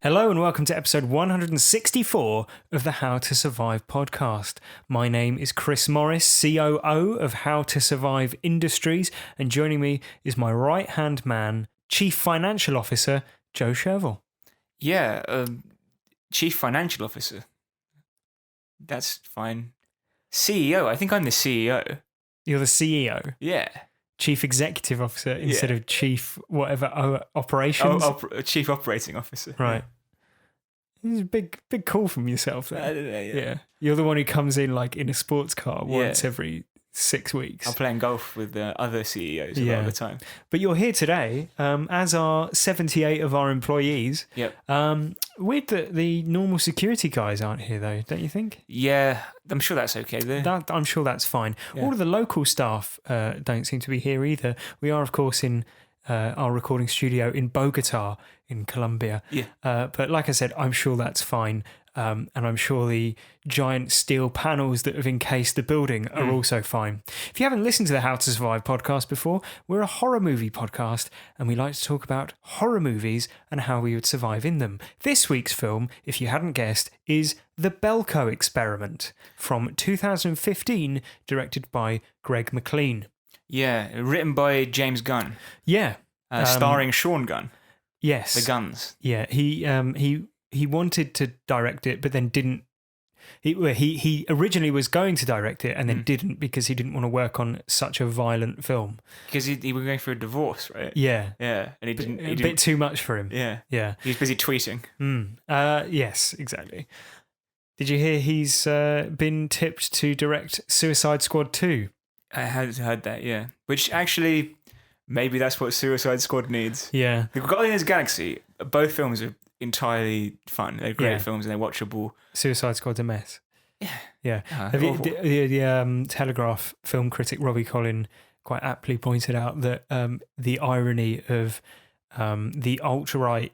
Hello and welcome to episode 164 of the How to Survive podcast. My name is Chris Morris, COO of How to Survive Industries, and joining me is my right-hand man, Chief Financial Officer, Joe Sherville. Yeah, Chief Financial Officer. That's fine. CEO, I think I'm the CEO. You're the CEO? Yeah. Chief Executive Officer instead of Chief whatever operations? Chief Operating Officer. Right. It's a big call from yourself there. Yeah. You're the one who comes in like in a sports car once every 6 weeks. I'm playing golf with other CEOs a lot of the time. But you're here today, as are 78 of our employees. Yep. Weird that the normal security guys aren't here though, don't you think? Yeah, I'm sure that's okay though. I'm sure that's fine. Yeah. All of the local staff don't seem to be here either. We are, of course, in our recording studio in Bogota in Colombia. Yeah. But like I said, I'm sure that's fine. And I'm sure the giant steel panels that have encased the building are also fine. If you haven't listened to the How to Survive podcast before, we're a horror movie podcast and we like to talk about horror movies and how we would survive in them. This week's film, if you hadn't guessed, is The Belko Experiment from 2015, directed by Greg McLean. Yeah, written by James Gunn. Yeah. Starring Sean Gunn. Yes. The Guns. Yeah, he wanted to direct it, but then didn't. He originally was going to direct it and then didn't because he didn't want to work on such a violent film. Because he was going through a divorce, right? Yeah. Yeah, and he didn't. A bit too much for him. Yeah. He was busy tweeting. Yes, exactly. Did you hear he's been tipped to direct Suicide Squad 2? I had heard that, yeah. Which actually, maybe that's what Suicide Squad needs. Yeah. The Guardians of the Galaxy, both films are entirely fun. They're great films and they're watchable. Suicide Squad's a mess. Yeah. The Telegraph film critic Robbie Collin quite aptly pointed out that the irony of the alt-right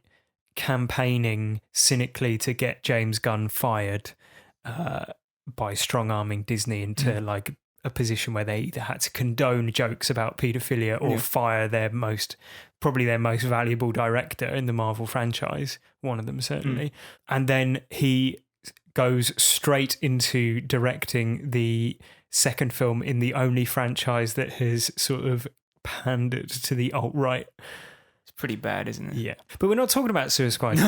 campaigning cynically to get James Gunn fired by strong-arming Disney into like a position where they either had to condone jokes about paedophilia or fire probably their most valuable director in the Marvel franchise, one of them certainly. And then he goes straight into directing the second film in the only franchise that has sort of pandered to the alt-right. It's pretty bad, isn't it? Yeah. But we're not talking about Suicide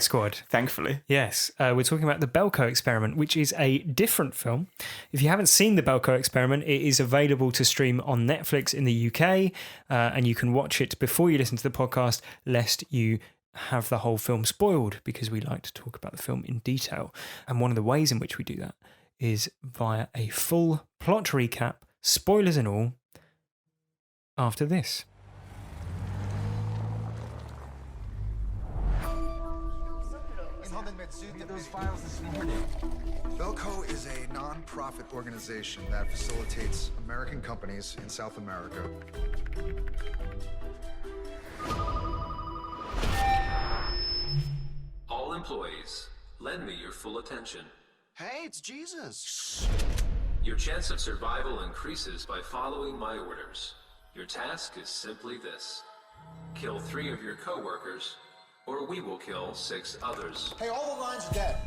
Squad. Thankfully. Yes. We're talking about The Belko Experiment, which is a different film. If you haven't seen The Belko Experiment, it is available to stream on Netflix in the UK, and you can watch it before you listen to the podcast, lest you have the whole film spoiled, because we like to talk about the film in detail. And one of the ways in which we do that is via a full plot recap, spoilers and all, after this. Belko is a non-profit organization that facilitates American companies in South America. All employees, lend me your full attention. Hey, it's Jesus. Your chance of survival increases by following my orders. Your task is simply this. Kill 3 of your co-workers, or we will kill 6 others. Hey, all the lines are dead.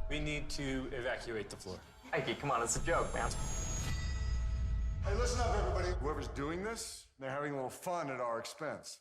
We need to evacuate the floor. Mikey, come on, it's a joke, man. Hey, listen up, everybody. Whoever's doing this, they're having a little fun at our expense.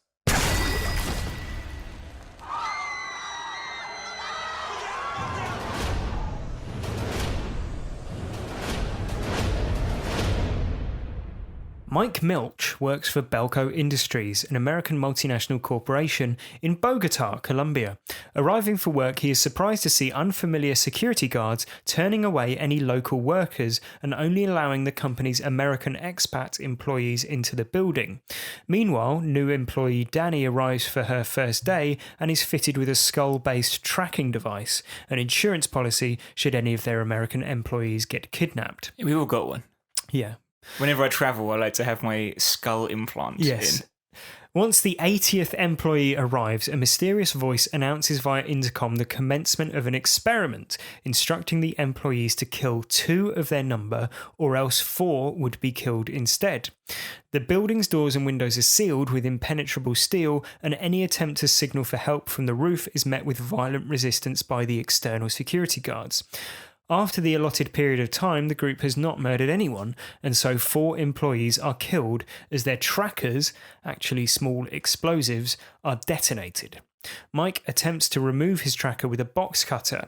Mike Milch works for Belko Industries, an American multinational corporation in Bogota, Colombia. Arriving for work, he is surprised to see unfamiliar security guards turning away any local workers and only allowing the company's American expat employees into the building. Meanwhile, new employee Danny arrives for her first day and is fitted with a skull-based tracking device, an insurance policy should any of their American employees get kidnapped. We all got one. Yeah. Whenever I travel, I like to have my skull implant in. Once the 80th employee arrives, a mysterious voice announces via intercom the commencement of an experiment, instructing the employees to kill 2 of their number or else 4 would be killed instead. The building's doors and windows are sealed with impenetrable steel, and any attempt to signal for help from the roof is met with violent resistance by the external security guards. After the allotted period of time, the group has not murdered anyone, and so 4 employees are killed as their trackers, actually small explosives, are detonated. Mike attempts to remove his tracker with a box cutter.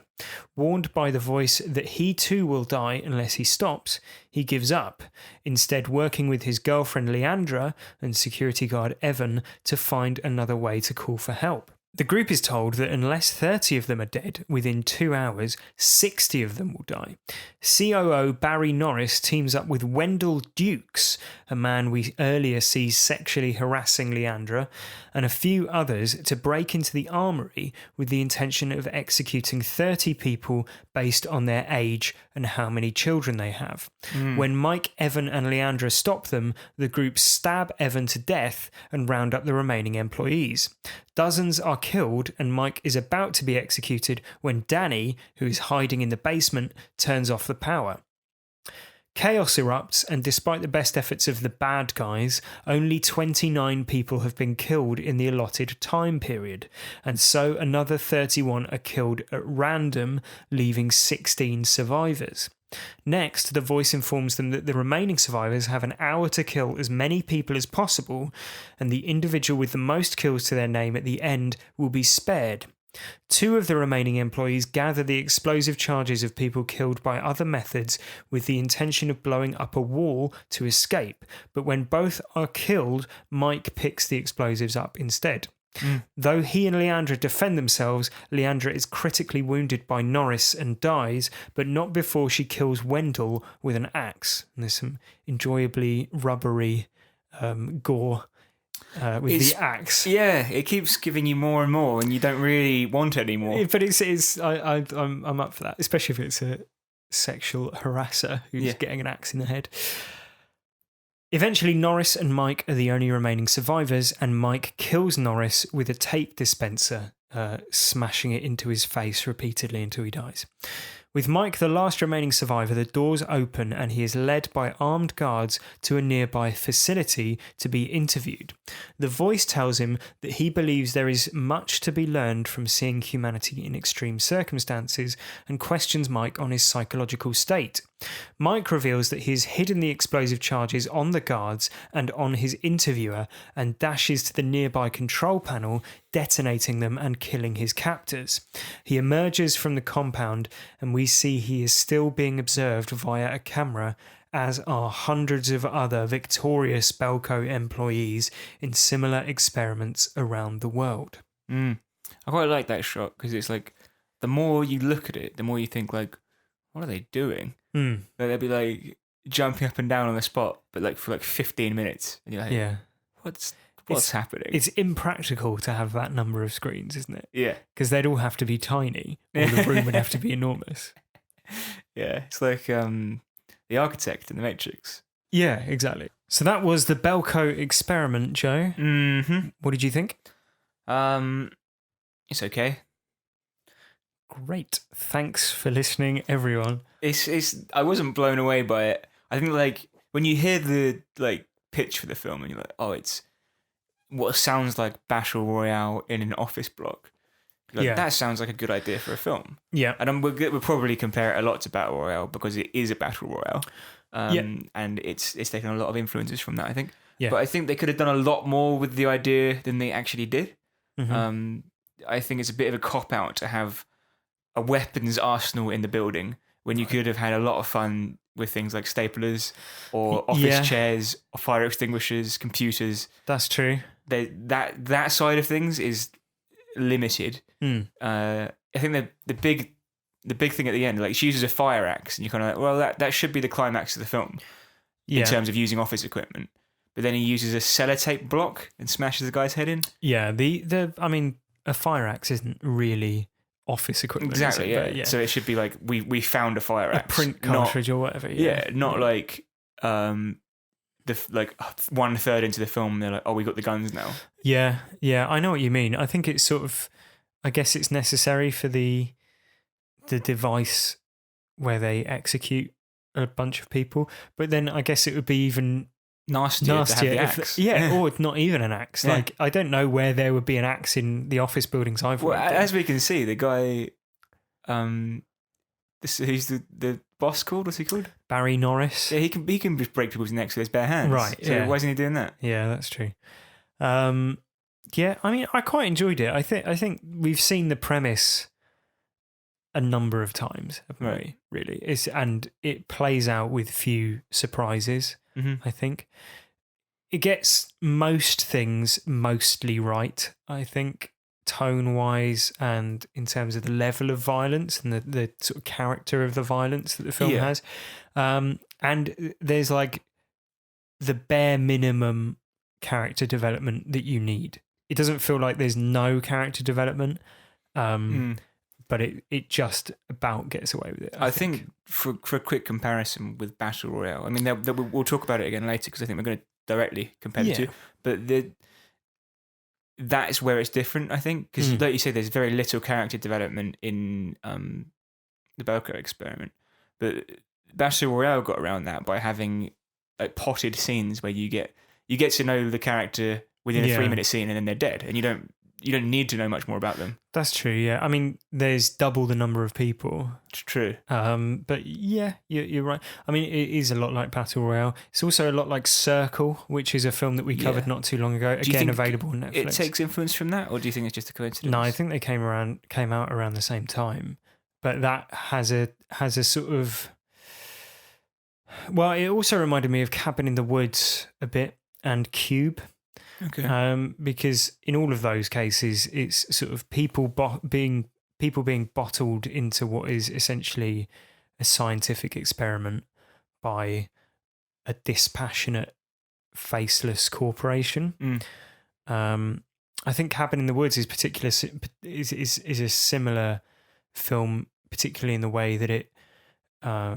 Warned by the voice that he too will die unless he stops, he gives up, instead working with his girlfriend Leandra and security guard Evan to find another way to call for help. The group is told that unless 30 of them are dead within 2 hours, 60 of them will die. COO Barry Norris teams up with Wendell Dukes, a man we earlier see sexually harassing Leandra, and a few others to break into the armory with the intention of executing 30 people based on their age and how many children they have. When Mike, Evan and Leandra stop them, the group stab Evan to death and round up the remaining employees. Dozens are killed and Mike is about to be executed when Danny, who is hiding in the basement, turns off the power. Chaos erupts, and despite the best efforts of the bad guys, only 29 people have been killed in the allotted time period, and so another 31 are killed at random, leaving 16 survivors. Next, the voice informs them that the remaining survivors have an hour to kill as many people as possible, and the individual with the most kills to their name at the end will be spared. 2 of the remaining employees gather the explosive charges of people killed by other methods with the intention of blowing up a wall to escape, but when both are killed, Mike picks the explosives up instead. Though he and Leandra defend themselves, Leandra is critically wounded by Norris and dies, but not before she kills Wendell with an axe. And there's some enjoyably rubbery gore with the axe. Yeah, it keeps giving you more and more, and you don't really want any more. But I'm up for that, especially if it's a sexual harasser who's getting an axe in the head. Eventually, Norris and Mike are the only remaining survivors, and Mike kills Norris with a tape dispenser, smashing it into his face repeatedly until he dies. With Mike, the last remaining survivor, the doors open and he is led by armed guards to a nearby facility to be interviewed. The voice tells him that he believes there is much to be learned from seeing humanity in extreme circumstances and questions Mike on his psychological state. Mike reveals that he has hidden the explosive charges on the guards and on his interviewer and dashes to the nearby control panel, detonating them and killing his captors. He emerges from the compound and we see he is still being observed via a camera, as are hundreds of other victorious Belko employees in similar experiments around the world. I quite like that shot because it's like the more you look at it, the more you think like, what are they doing? Like they'll be like jumping up and down on the spot, but like for like 15 minutes, and you're like, what's happening? It's impractical to have that number of screens, isn't it? Yeah, because they'd all have to be tiny, or the room would have to be enormous. Yeah, it's like the architect in the Matrix. Yeah, exactly. So that was the Belko Experiment, Joe. What did you think? It's okay. Great. Thanks for listening, everyone. I wasn't blown away by it. I think like when you hear the like pitch for the film and you're like, oh, it's what sounds like Battle Royale in an office block. Like, that sounds like a good idea for a film. Yeah. And we'll probably compare it a lot to Battle Royale because it is a Battle Royale. And it's taken a lot of influences from that, I think. Yeah. But I think they could have done a lot more with the idea than they actually did. I think it's a bit of a cop-out to have a weapons arsenal in the building when you could have had a lot of fun with things like staplers or office chairs or fire extinguishers, computers. That's true. That side of things is limited. I think the big thing at the end, like she uses a fire axe, and you're kind of like, well, that should be the climax of the film in terms of using office equipment. But then he uses a sellotape block and smashes the guy's head in. Yeah, I mean, a fire axe isn't really office equipment. Exactly, yeah. So it should be like we found a fire axe. A print cartridge or whatever. Yeah, not like the like 1/3 into the film, they're like, oh, we got the guns now. Yeah, I know what you mean. I think it's sort of, I guess it's necessary for the device where they execute a bunch of people, but then I guess it would be even nastier to have the axe. Or not even an axe. Yeah. Like, I don't know where there would be an axe in the office buildings I've Well, worked in. as we can see, the guy, who's the boss called? What's he called? Barry Norris. Yeah, he can just break people's necks with his bare hands. Right, So yeah. why isn't he doing that? Yeah, that's true. Yeah, I mean, I quite enjoyed it. I think we've seen the premise a number of times, haven't we? Really, and it plays out with few surprises. Mm-hmm. I think it gets most things mostly right. I think tone-wise and in terms of the level of violence and the sort of character of the violence that the film has, and there's like the bare minimum character development that you need. It doesn't feel like there's no character development, but it just about gets away with it. I think for a quick comparison with Battle Royale, I mean, we'll talk about it again later because I think we're going to directly compare the two. But that's where it's different, I think, because like you say, there's very little character development in the Belko Experiment. But Battle Royale got around that by having like potted scenes where you get to know the character within a 3-minute scene and then they're dead, and you don't need to know much more about them. That's true, yeah. I mean, there's double the number of people. It's true. But yeah, you're right. I mean, it is a lot like Battle Royale. It's also a lot like Circle, which is a film that we covered not too long ago. Again, available on Netflix. It takes influence from that, or do you think it's just a coincidence? No, I think they came out around the same time. But that has a sort of... Well, it also reminded me of Cabin in the Woods a bit and Cube. Okay. Because in all of those cases, it's sort of people being bottled into what is essentially a scientific experiment by a dispassionate, faceless corporation. I think Cabin in the Woods is a similar film, particularly in the way that it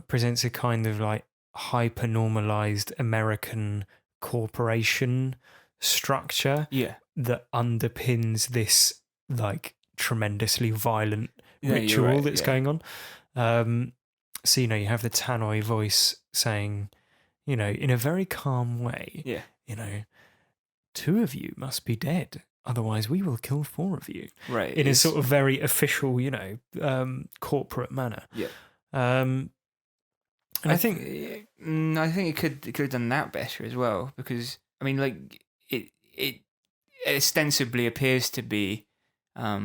presents a kind of like hyper-normalized American corporation structure that underpins this like tremendously violent ritual that's going on. So, you have the Tannoy voice saying, in a very calm way, 2 of you must be dead, otherwise we will kill 4 of you. Right. In a sort of very official, corporate manner. Yeah. And I think it could have done that better as well, because I mean, like it ostensibly appears to be a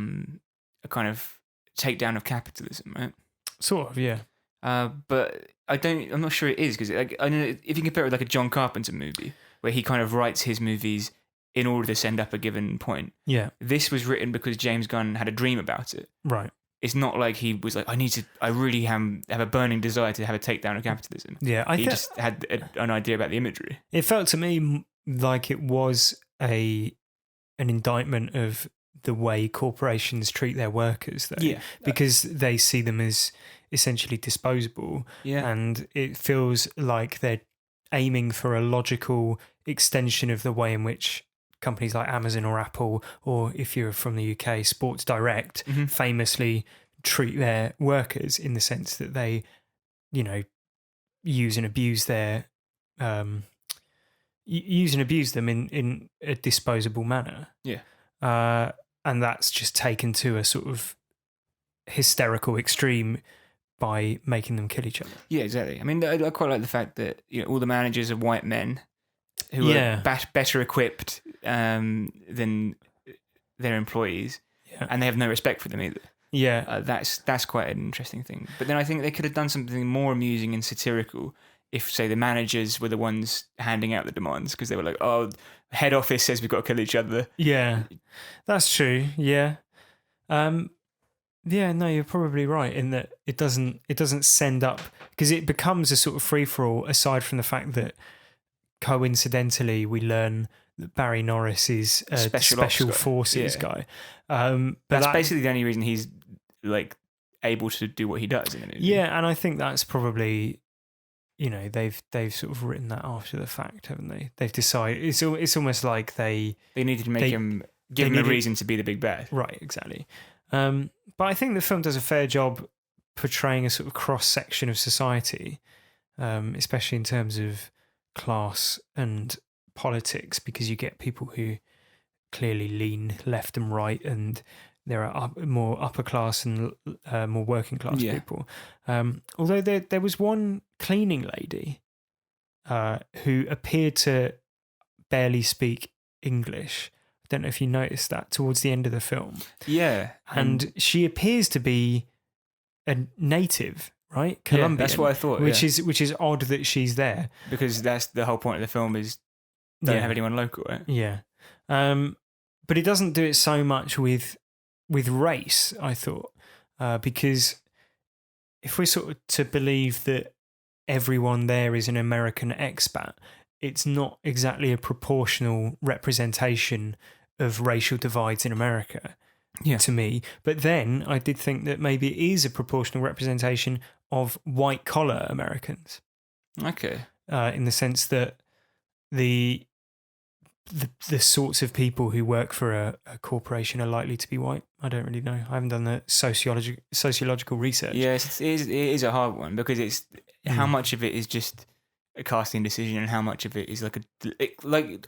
kind of takedown of capitalism, right? Sort of, yeah. But I'm not sure it is, because like, I know if you compare it with like a John Carpenter movie where he kind of writes his movies in order to send up a given point. Yeah. This was written because James Gunn had a dream about it. Right. It's not like he was like, I really have a burning desire to have a takedown of capitalism. Yeah, he just had an idea about the imagery. It felt to me like it was an indictment of the way corporations treat their workers, though. Yeah. Because they see them as essentially disposable. Yeah. And it feels like they're aiming for a logical extension of the way in which companies like Amazon or Apple, or if you're from the UK, Sports Direct, famously treat their workers, in the sense that they, use and abuse them in a disposable manner. Yeah. And that's just taken to a sort of hysterical extreme by making them kill each other. Yeah, exactly. I mean, I quite like the fact that all the managers are white men who are better equipped than their employees, and they have no respect for them either. Yeah, that's quite an interesting thing. But then I think they could have done something more amusing and satirical if, say, the managers were the ones handing out the demands, because they were like, "Oh, head office says we've got to kill each other." Yeah, that's true. Yeah. Yeah, no, you're probably right in that it doesn't send up, because it becomes a sort of free-for-all, aside from the fact that coincidentally we learn that Barry Norris is a special forces guy. But that's basically the only reason he's like able to do what he does in the movie. Yeah, and I think that's probably they've sort of written that after the fact, haven't they? They've decided it's almost like they needed to make him give him a reason to be the big bad. Right, exactly. But I think the film does a fair job portraying a sort of cross section of society, especially in terms of class and politics, because you get people who clearly lean left and right, and there are more upper class and more working class people. Although there was one cleaning lady who appeared to barely speak English. I don't know if you noticed that towards the end of the film. Yeah. And she appears to be a native, right? Colombian. Yeah, that's what I thought. Which is odd that she's there. Because that's the whole point of the film is don't have anyone local, right? Yeah. But it doesn't do it so much with race, I thought, because if we're sort of to believe that everyone there is an American expat, it's not exactly a proportional representation of racial divides in America to me. But then I did think that maybe it is a proportional representation of white collar Americans. Okay. In the sense that the sorts of people who work for a corporation are likely to be white. I don't really know. I haven't done the sociological research. Yes, it is a hard one because it's how much of it is just a casting decision and how much of it is like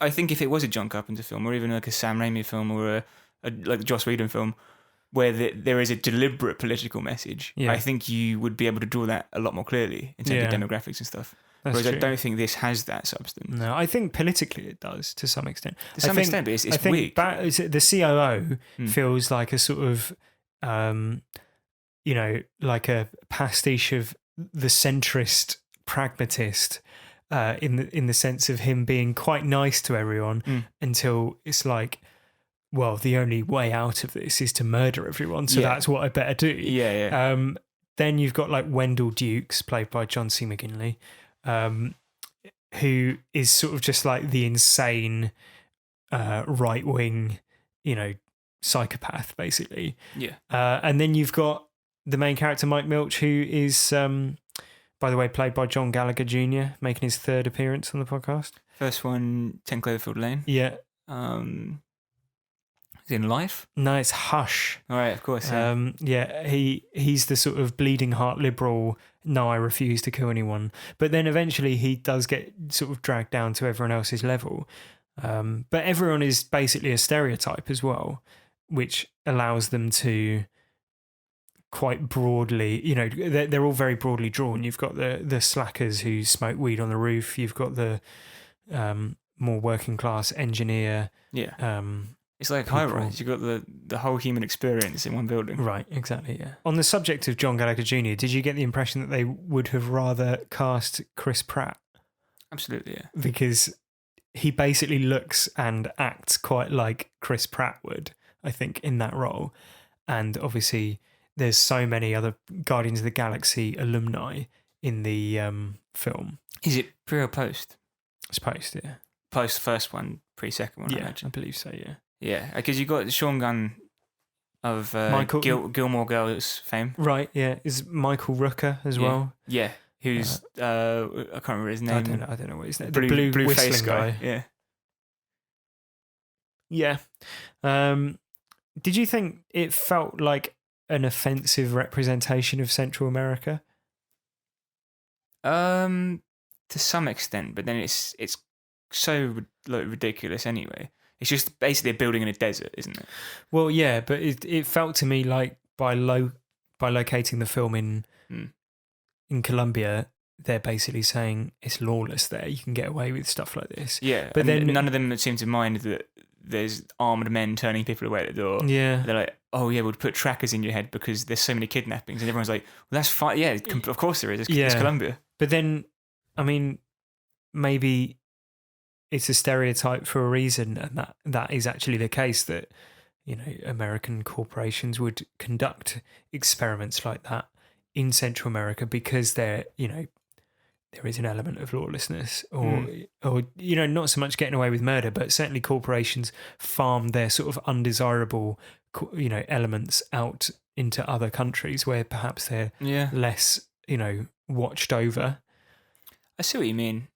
I think if it was a John Carpenter film or even like a Sam Raimi film or a like a Joss Whedon film where there is a deliberate political message, I think you would be able to draw that a lot more clearly in terms of demographics and stuff. Whereas I don't think this has that substance. No, I think politically it does to some extent. To some extent, but it's weak. The COO feels like a sort of, like a pastiche of the centrist pragmatist in the sense of him being quite nice to everyone until it's like, well, the only way out of this is to murder everyone, so that's what I better do. Yeah. Then you've got like Wendell Dukes, played by John C. McGinley, who is sort of just like the insane right-wing, psychopath, basically. Yeah. And then you've got the main character, Mike Milch, who is, by the way, played by John Gallagher Jr., making his third appearance on the podcast. First one, 10 Cloverfield Lane. Yeah. Is it in Life? No, it's Hush. All right, of course. He's the sort of bleeding heart liberal, no, I refuse to kill anyone. But then eventually he does get sort of dragged down to everyone else's level. But everyone is basically a stereotype as well, which allows them to quite broadly, they're all very broadly drawn. You've got the slackers who smoke weed on the roof. You've got the more working class engineer. Yeah. It's like High Rise. You've got the whole human experience in one building. Right, exactly, yeah. On the subject of John Gallagher Jr., did you get the impression that they would have rather cast Chris Pratt? Absolutely, yeah. Because he basically looks and acts quite like Chris Pratt would, I think, in that role. And obviously, there's so many other Guardians of the Galaxy alumni in the film. Is it pre or post? It's post, yeah. Post first one, pre second one, I imagine. I believe so, yeah. Yeah, because you got Sean Gunn of Gilmore Girls fame. Right, yeah. Is Michael Rooker as well? Yeah, who's, I can't remember his name. I don't know what his name is. The blue whistling guy. Yeah. Yeah. Did you think it felt like an offensive representation of Central America? To some extent, but then it's so ridiculous anyway. It's just basically a building in a desert, isn't it? Well, yeah, but it felt to me like by locating the film in Colombia, they're basically saying it's lawless there. You can get away with stuff like this. Yeah, but then none of them seem to mind that there's armed men turning people away at the door. Yeah, they're like, oh yeah, we'll put trackers in your head because there's so many kidnappings, and everyone's like, well, that's fine. Yeah, of course there is. It's Colombia. But then, I mean, maybe it's a stereotype for a reason, and that is actually the case, that American corporations would conduct experiments like that in Central America because there is an element of lawlessness, or not so much getting away with murder, but certainly corporations farm their sort of undesirable elements out into other countries where perhaps they're less watched over. I see what you mean.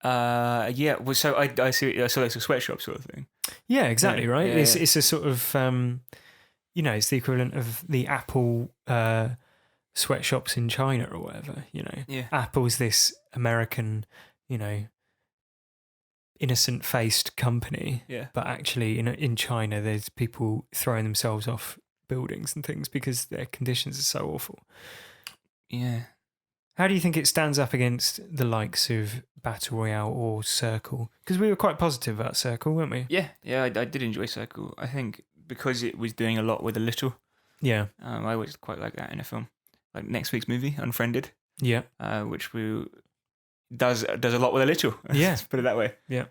Yeah. Well, so I see. So it's a sweatshop sort of thing. Yeah, exactly. Yeah, right. yeah, It's a sort of it's the equivalent of the Apple sweatshops in China or whatever. Yeah. Apple's this American, innocent-faced company. Yeah. But actually, in China, there's people throwing themselves off buildings and things because their conditions are so awful. Yeah. How do you think it stands up against the likes of Battle Royale or Circle? Because we were quite positive about Circle, weren't we? Yeah. I did enjoy Circle. I think because it was doing a lot with a little. Yeah. I always quite like that in a film. Like next week's movie, Unfriended. Yeah. Which does a lot with a little. Yeah. Let's put it that way. Yeah.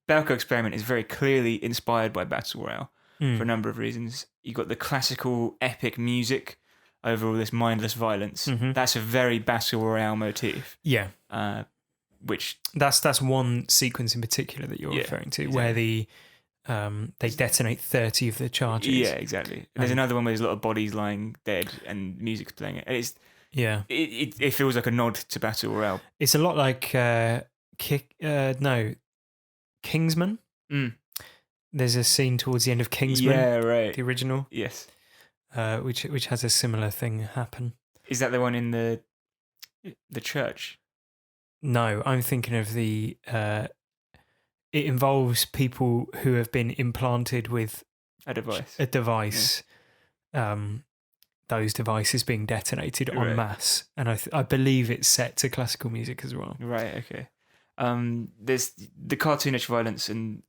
Belko Experiment is very clearly inspired by Battle Royale for a number of reasons. You got the classical epic music over all this mindless violence. Mm-hmm. That's a very Battle Royale motif. Yeah. Which that's one sequence in particular that you're referring to, where they detonate 30 of the charges. Yeah, exactly. And there's another one where there's a lot of bodies lying dead and music's playing it. And it's it feels like a nod to Battle Royale. It's a lot like Kingsman. Mm. There's a scene towards the end of Kingsman. Yeah, right. The original. Yes. Which has a similar thing happen. Is that the one in the church? No, I'm thinking of the. It involves people who have been implanted with A device. Those devices being detonated en Right. masse, and I believe it's set to classical music as well. Right. Okay. There's the cartoonish violence and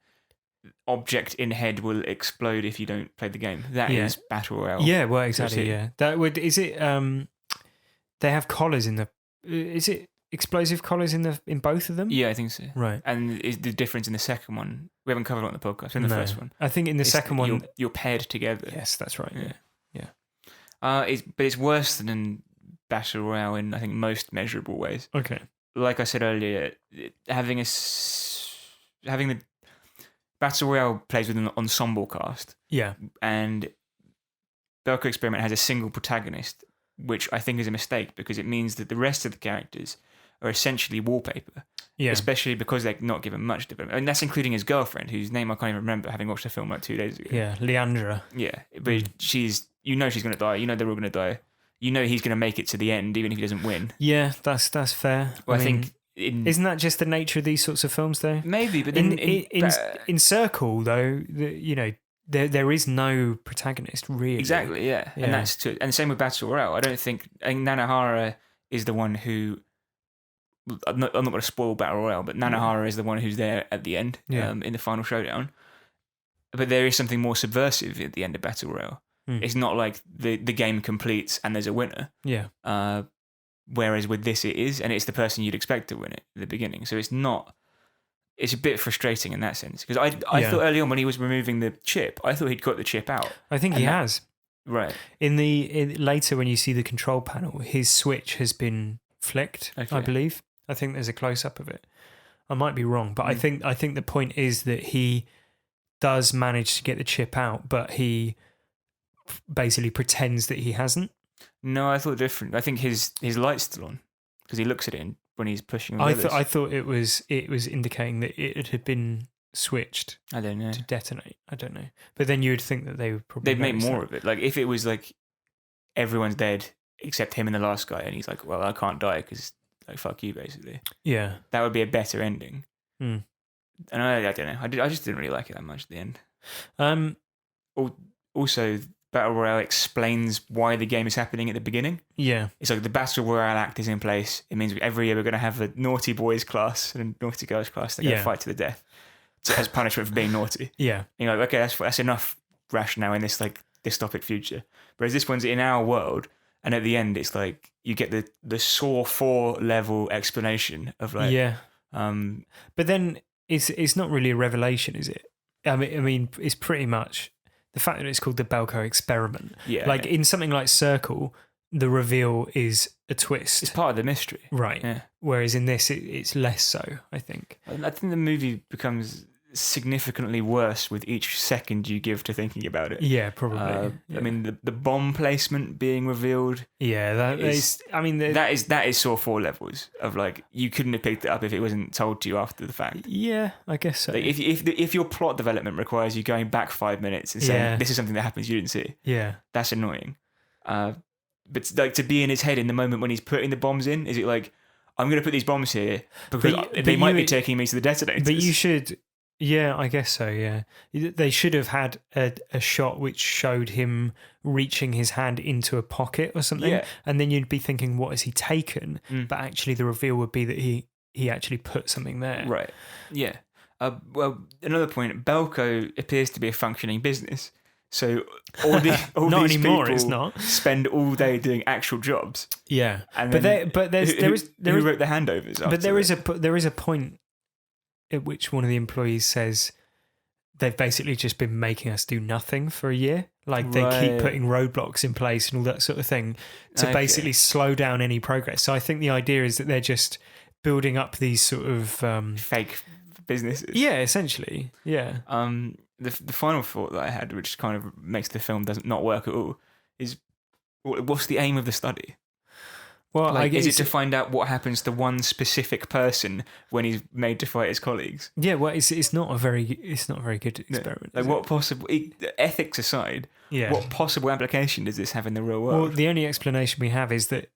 object in head will explode if you don't play the game. That is Battle Royale. Yeah, well, exactly. Yeah, that would. Is it? They have collars in the. Is it explosive collars in both of them? Yeah, I think so. Right. And is the difference in the second one? We haven't covered it on the podcast. In the first one, I think in the second one you're paired together. Yes, that's right. Yeah. But it's worse than in Battle Royale in I think most measurable ways. Okay. Like I said earlier, having the Battle Royale plays with an ensemble cast. Yeah. And Belko Experiment has a single protagonist, which I think is a mistake because it means that the rest of the characters are essentially wallpaper. Yeah. Especially because they're not given much development. And that's including his girlfriend, whose name I can't even remember, having watched the film like 2 days ago. Yeah, Leandra. Yeah, but she's going to die. They're all going to die. He's going to make it to the end, even if he doesn't win. Yeah, that's fair. Well, I mean, think... isn't that just the nature of these sorts of films, though? Maybe, but then... In Circle, though, there is no protagonist, really. Exactly, yeah. And and same with Battle Royale. I think Nanahara is the one who... I'm not going to spoil Battle Royale, but Nanahara is the one who's there at the end, in the final showdown. But there is something more subversive at the end of Battle Royale. It's not like the game completes and there's a winner. Yeah. Whereas with this it is, and it's the person you'd expect to win it at the beginning. So it's not... It's a bit frustrating in that sense. Because I thought early on when he was removing the chip, I thought he'd got the chip out. I think he has. Right. Later when you see the control panel, his switch has been flicked, Okay. I believe. I think there's a close-up of it. I might be wrong, but I think the point is that he does manage to get the chip out, but he basically pretends that he hasn't. No, I thought different. I think his light's still on because he looks at it when he's pushing. I thought it was indicating that it had been switched. I don't know. To detonate. I don't know. But then you would think that they would probably they'd make more of it. Like if it was like everyone's dead except him and the last guy, and he's like, "Well, I can't die because like fuck you," basically. Yeah, that would be a better ending. Mm. And I don't know. I just didn't really like it that much at the end. Also, Battle Royale explains why the game is happening at the beginning. Yeah. It's like the Battle Royale Act is in place. It means every year we're going to have a naughty boys class and a naughty girls class that go fight to the death as punishment for being naughty. Yeah. And you're like, okay, that's enough rationale in this like dystopic future. Whereas this one's in our world, and at the end it's like you get the Saw 4 level explanation of like... Yeah. But then it's not really a revelation, is it? I mean, it's pretty much the fact that it's called the Belko Experiment. Yeah. Like in something like Circle, the reveal is a twist. It's part of the mystery. Right. Yeah. Whereas in this, it's less so, I think. I think the movie becomes significantly worse with each second you give to thinking about it. Yeah, probably. I mean, the bomb placement being revealed. Yeah, that is. I mean, that is Saw 4 levels of like you couldn't have picked it up if it wasn't told to you after the fact. Yeah, I guess so. Like if your plot development requires you going back 5 minutes and saying this is something that happens you didn't see. Yeah, that's annoying. But like to be in his head in the moment when he's putting the bombs in, is it like I'm going to put these bombs here because they might be taking me to the detonators? But you should. Yeah, I guess so, yeah. They should have had a shot which showed him reaching his hand into a pocket or something, and then you'd be thinking, what has he taken? But actually the reveal would be that he actually put something there. Right, yeah. Well, another point, Belko appears to be a functioning business. So all these anymore, people it's not. Spend all day doing actual jobs. Yeah, and who wrote the handovers? But there is a point at which one of the employees says they've basically just been making us do nothing for a year. Like they keep putting roadblocks in place and all that sort of thing to basically slow down any progress. So I think the idea is that they're just building up these sort of fake businesses. Yeah, essentially. Yeah. The final thought that I had, which kind of makes the film not work at all, is what's the aim of the study? Well, like, is it to find out what happens to one specific person when he's made to fight his colleagues? Yeah, well, it's not a very good experiment. Like, what possible ethics aside? Yeah. What possible application does this have in the real world? Well, the only explanation we have is that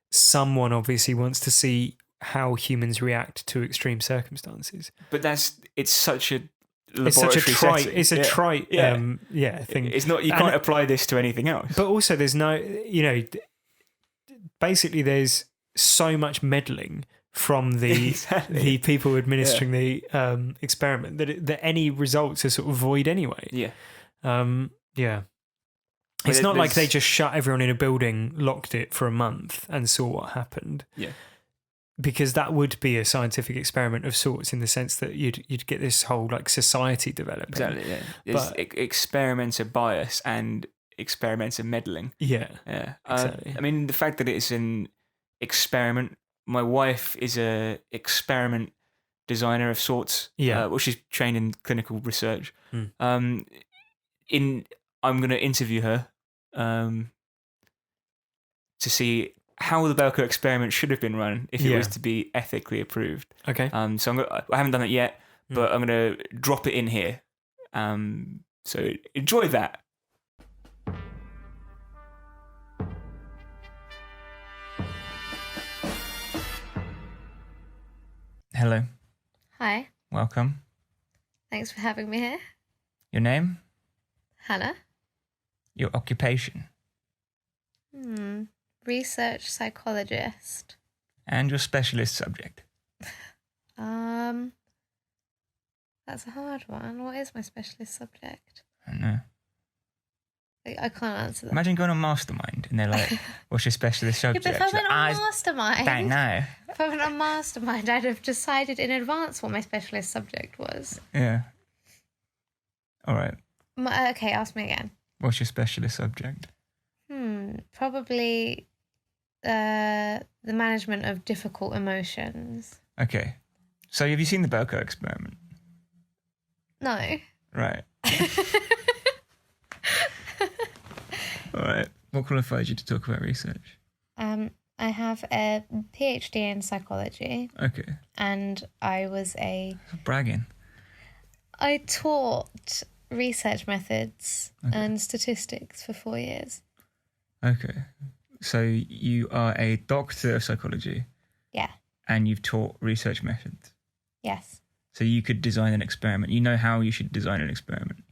someone obviously wants to see how humans react to extreme circumstances. But it's such a laboratory it's such a trite setting. It's a trite thing. It's not. You can't apply this to anything else. But also, there's no. Basically, there's so much meddling from the people administering the experiment that any results are sort of void anyway. Yeah. Yeah. It's not like they just shut everyone in a building, locked it for a month, and saw what happened. Yeah. Because that would be a scientific experiment of sorts, in the sense that you'd get this whole like society developing. Exactly. Yeah. There's experimenter bias and experimenter meddling. Yeah. Yeah. Exactly. I mean, the fact that it's an experiment. My wife is a experiment designer of sorts. Yeah. Well, she's trained in clinical research. I'm going to interview her to see how the Belko experiment should have been run if it was to be ethically approved. Okay. So I haven't done it yet, but I'm going to drop it in here. So enjoy that. Hello. Hi. Welcome. Thanks for having me here. Your name? Hannah. Your occupation? Research psychologist. And your specialist subject? That's a hard one. What is my specialist subject? I don't know. I can't answer that. Imagine going on Mastermind and they're like, what's your specialist subject? Yeah, but if I went on Mastermind... Don't know. If I went on Mastermind, I'd have decided in advance what my specialist subject was. Yeah. All right. Okay, ask me again. What's your specialist subject? Probably the management of difficult emotions. Okay. So have you seen the Belko experiment? No. Right. All right. What qualifies you to talk about research? I have a PhD in psychology. Okay. And I was bragging. I taught research methods and statistics for 4 years. Okay. So you are a doctor of psychology. Yeah. And you've taught research methods. Yes. So you could design an experiment. You know how you should design an experiment.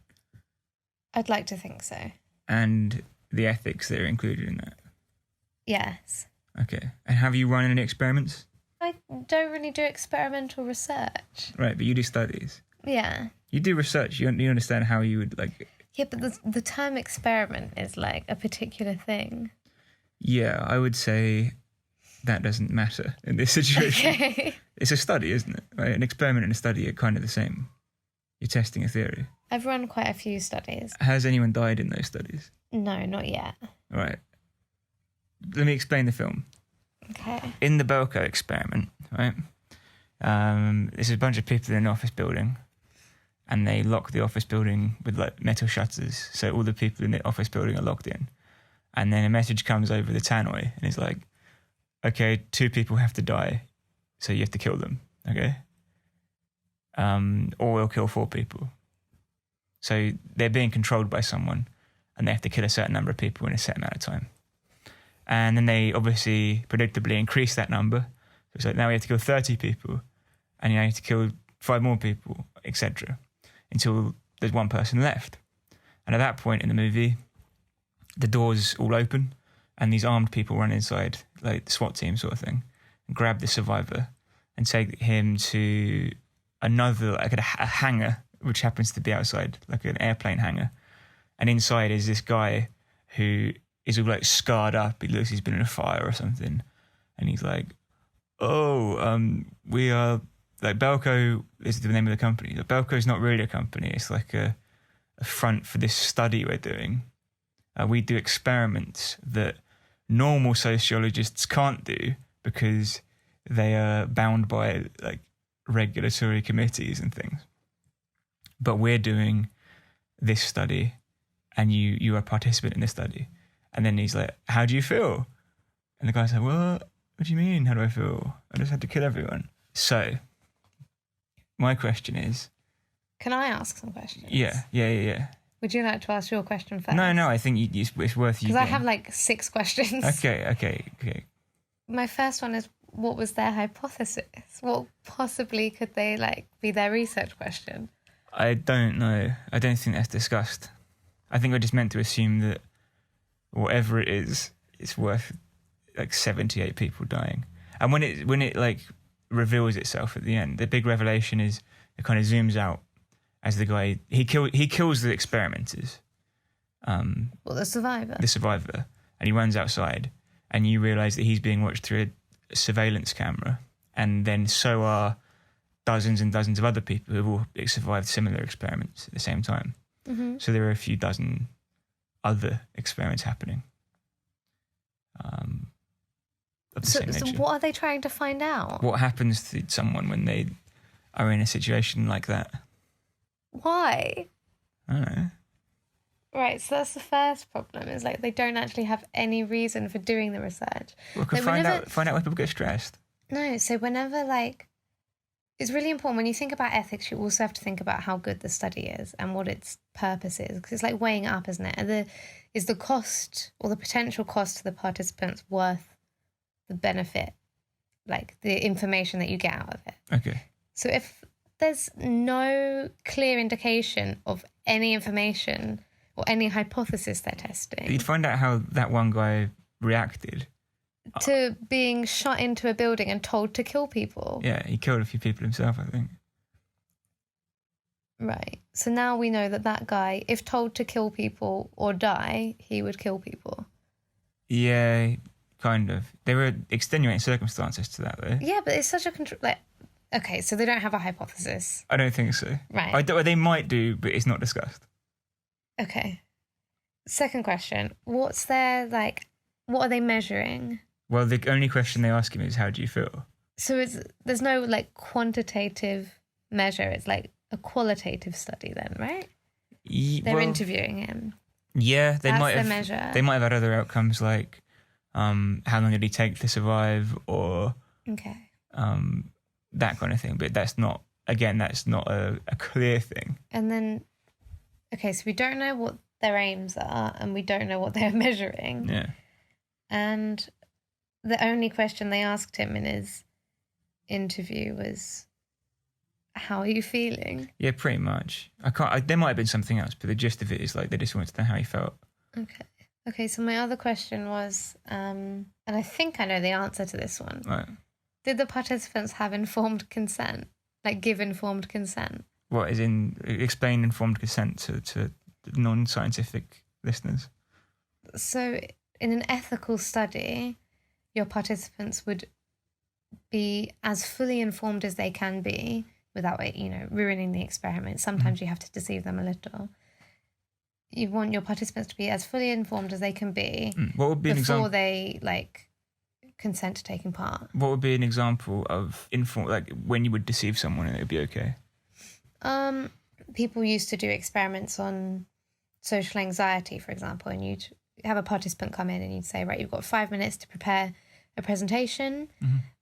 I'd like to think so. And the ethics that are included in that. Yes. Okay. And have you run any experiments? I don't really do experimental research. Right, but you do studies. Yeah. You do research. You understand how you would like... Yeah, but the term experiment is like a particular thing. Yeah, I would say that doesn't matter in this situation. Okay. It's a study, isn't it? Right? An experiment and a study are kind of the same. You're testing a theory. I've run quite a few studies. Has anyone died in those studies? No, not yet. All right. Let me explain the film. Okay. In the Belko experiment, right? There's a bunch of people in an office building, and they lock the office building with like metal shutters, so all the people in the office building are locked in. And then a message comes over the tannoy, and it's like, okay, 2 people have to die, so you have to kill them, okay? Or we'll kill 4 people. So they're being controlled by someone, and they have to kill a certain number of people in a set amount of time. And then they obviously predictably increase that number. So it's like, now we have to kill 30 people, and you have to kill 5 more people, etc., until there's 1 person left. And at that point in the movie, the doors all open, and these armed people run inside, like the SWAT team sort of thing, and grab the survivor and take him to another, like a hangar, which happens to be outside, like an airplane hangar. And inside is this guy who is all like scarred up. He looks, he's been in a fire or something. And he's like, we are, like, Belko is the name of the company. Like, Belko's not really a company. It's like a front for this study we're doing. We do experiments that normal sociologists can't do because they are bound by like regulatory committees and things. But we're doing this study, and you are a participant in this study. And then he's like, how do you feel? And the guy's like, what do you mean, how do I feel? I just had to kill everyone. So, my question is... Can I ask some questions? Yeah. Would you like to ask your question first? No, I think it's worth you... Because I have like 6 questions. Okay. My first one is, what was their hypothesis? What possibly could they be their research question? I don't know. I don't think that's discussed. I think we're just meant to assume that whatever it is, it's worth like 78 people dying. And when it like reveals itself at the end, the big revelation is it kind of zooms out as the guy he kills the experimenters. The survivor, and he runs outside, and you realise that he's being watched through a surveillance camera, and then so are dozens and dozens of other people who have all survived similar experiments at the same time. Mm-hmm. So there are a few dozen other experiments happening of the same nature. So what are they trying to find out? What happens to someone when they are in a situation like that? Why? I don't know. Right, so that's the first problem, is like they don't actually have any reason for doing the research. Well, we can find out why people get stressed. No, so whenever it's really important when you think about ethics, you also have to think about how good the study is and what its purpose is, because it's like weighing it up, isn't it? And is the cost or the potential cost to the participants worth the benefit, like the information that you get out of it? Okay. So if there's no clear indication of any information or any hypothesis they're testing, you'd find out how that one guy reacted to being shut into a building and told to kill people. Yeah, he killed a few people himself, I think. Right. So now we know that guy, if told to kill people or die, he would kill people. Yeah, kind of. There were extenuating circumstances to that, though. Yeah, but it's such a okay, so they don't have a hypothesis. I don't think so. Right. They might do, but it's not discussed. Okay. Second question. What's their, what are they measuring? Well, the only question they ask him is, how do you feel? So there's no, quantitative measure. It's like a qualitative study then, right? They're interviewing him. Yeah, they might have. Measure. They might have had other outcomes like how long did he take to survive, or that kind of thing. But that's not a clear thing. And then, okay, so we don't know what their aims are, and we don't know what they're measuring. Yeah. And the only question they asked him in his interview was, how are you feeling? Yeah, pretty much. There might have been something else, but the gist of it is they just wanted to know how he felt. Okay, so my other question was, and I think I know the answer to this one. Right. Did the participants have informed consent? Give informed consent? What, as in explain informed consent to non-scientific listeners? So in an ethical study, your participants would be as fully informed as they can be without it, ruining the experiment. Sometimes you have to deceive them a little. You want your participants to be as fully informed as they can be. What would be before they consent to taking part? What would be an example of when you would deceive someone and it would be okay? people used to do experiments on social anxiety, for example, and you'd have a participant come in and you'd say, right, you've got 5 minutes to prepare a presentation.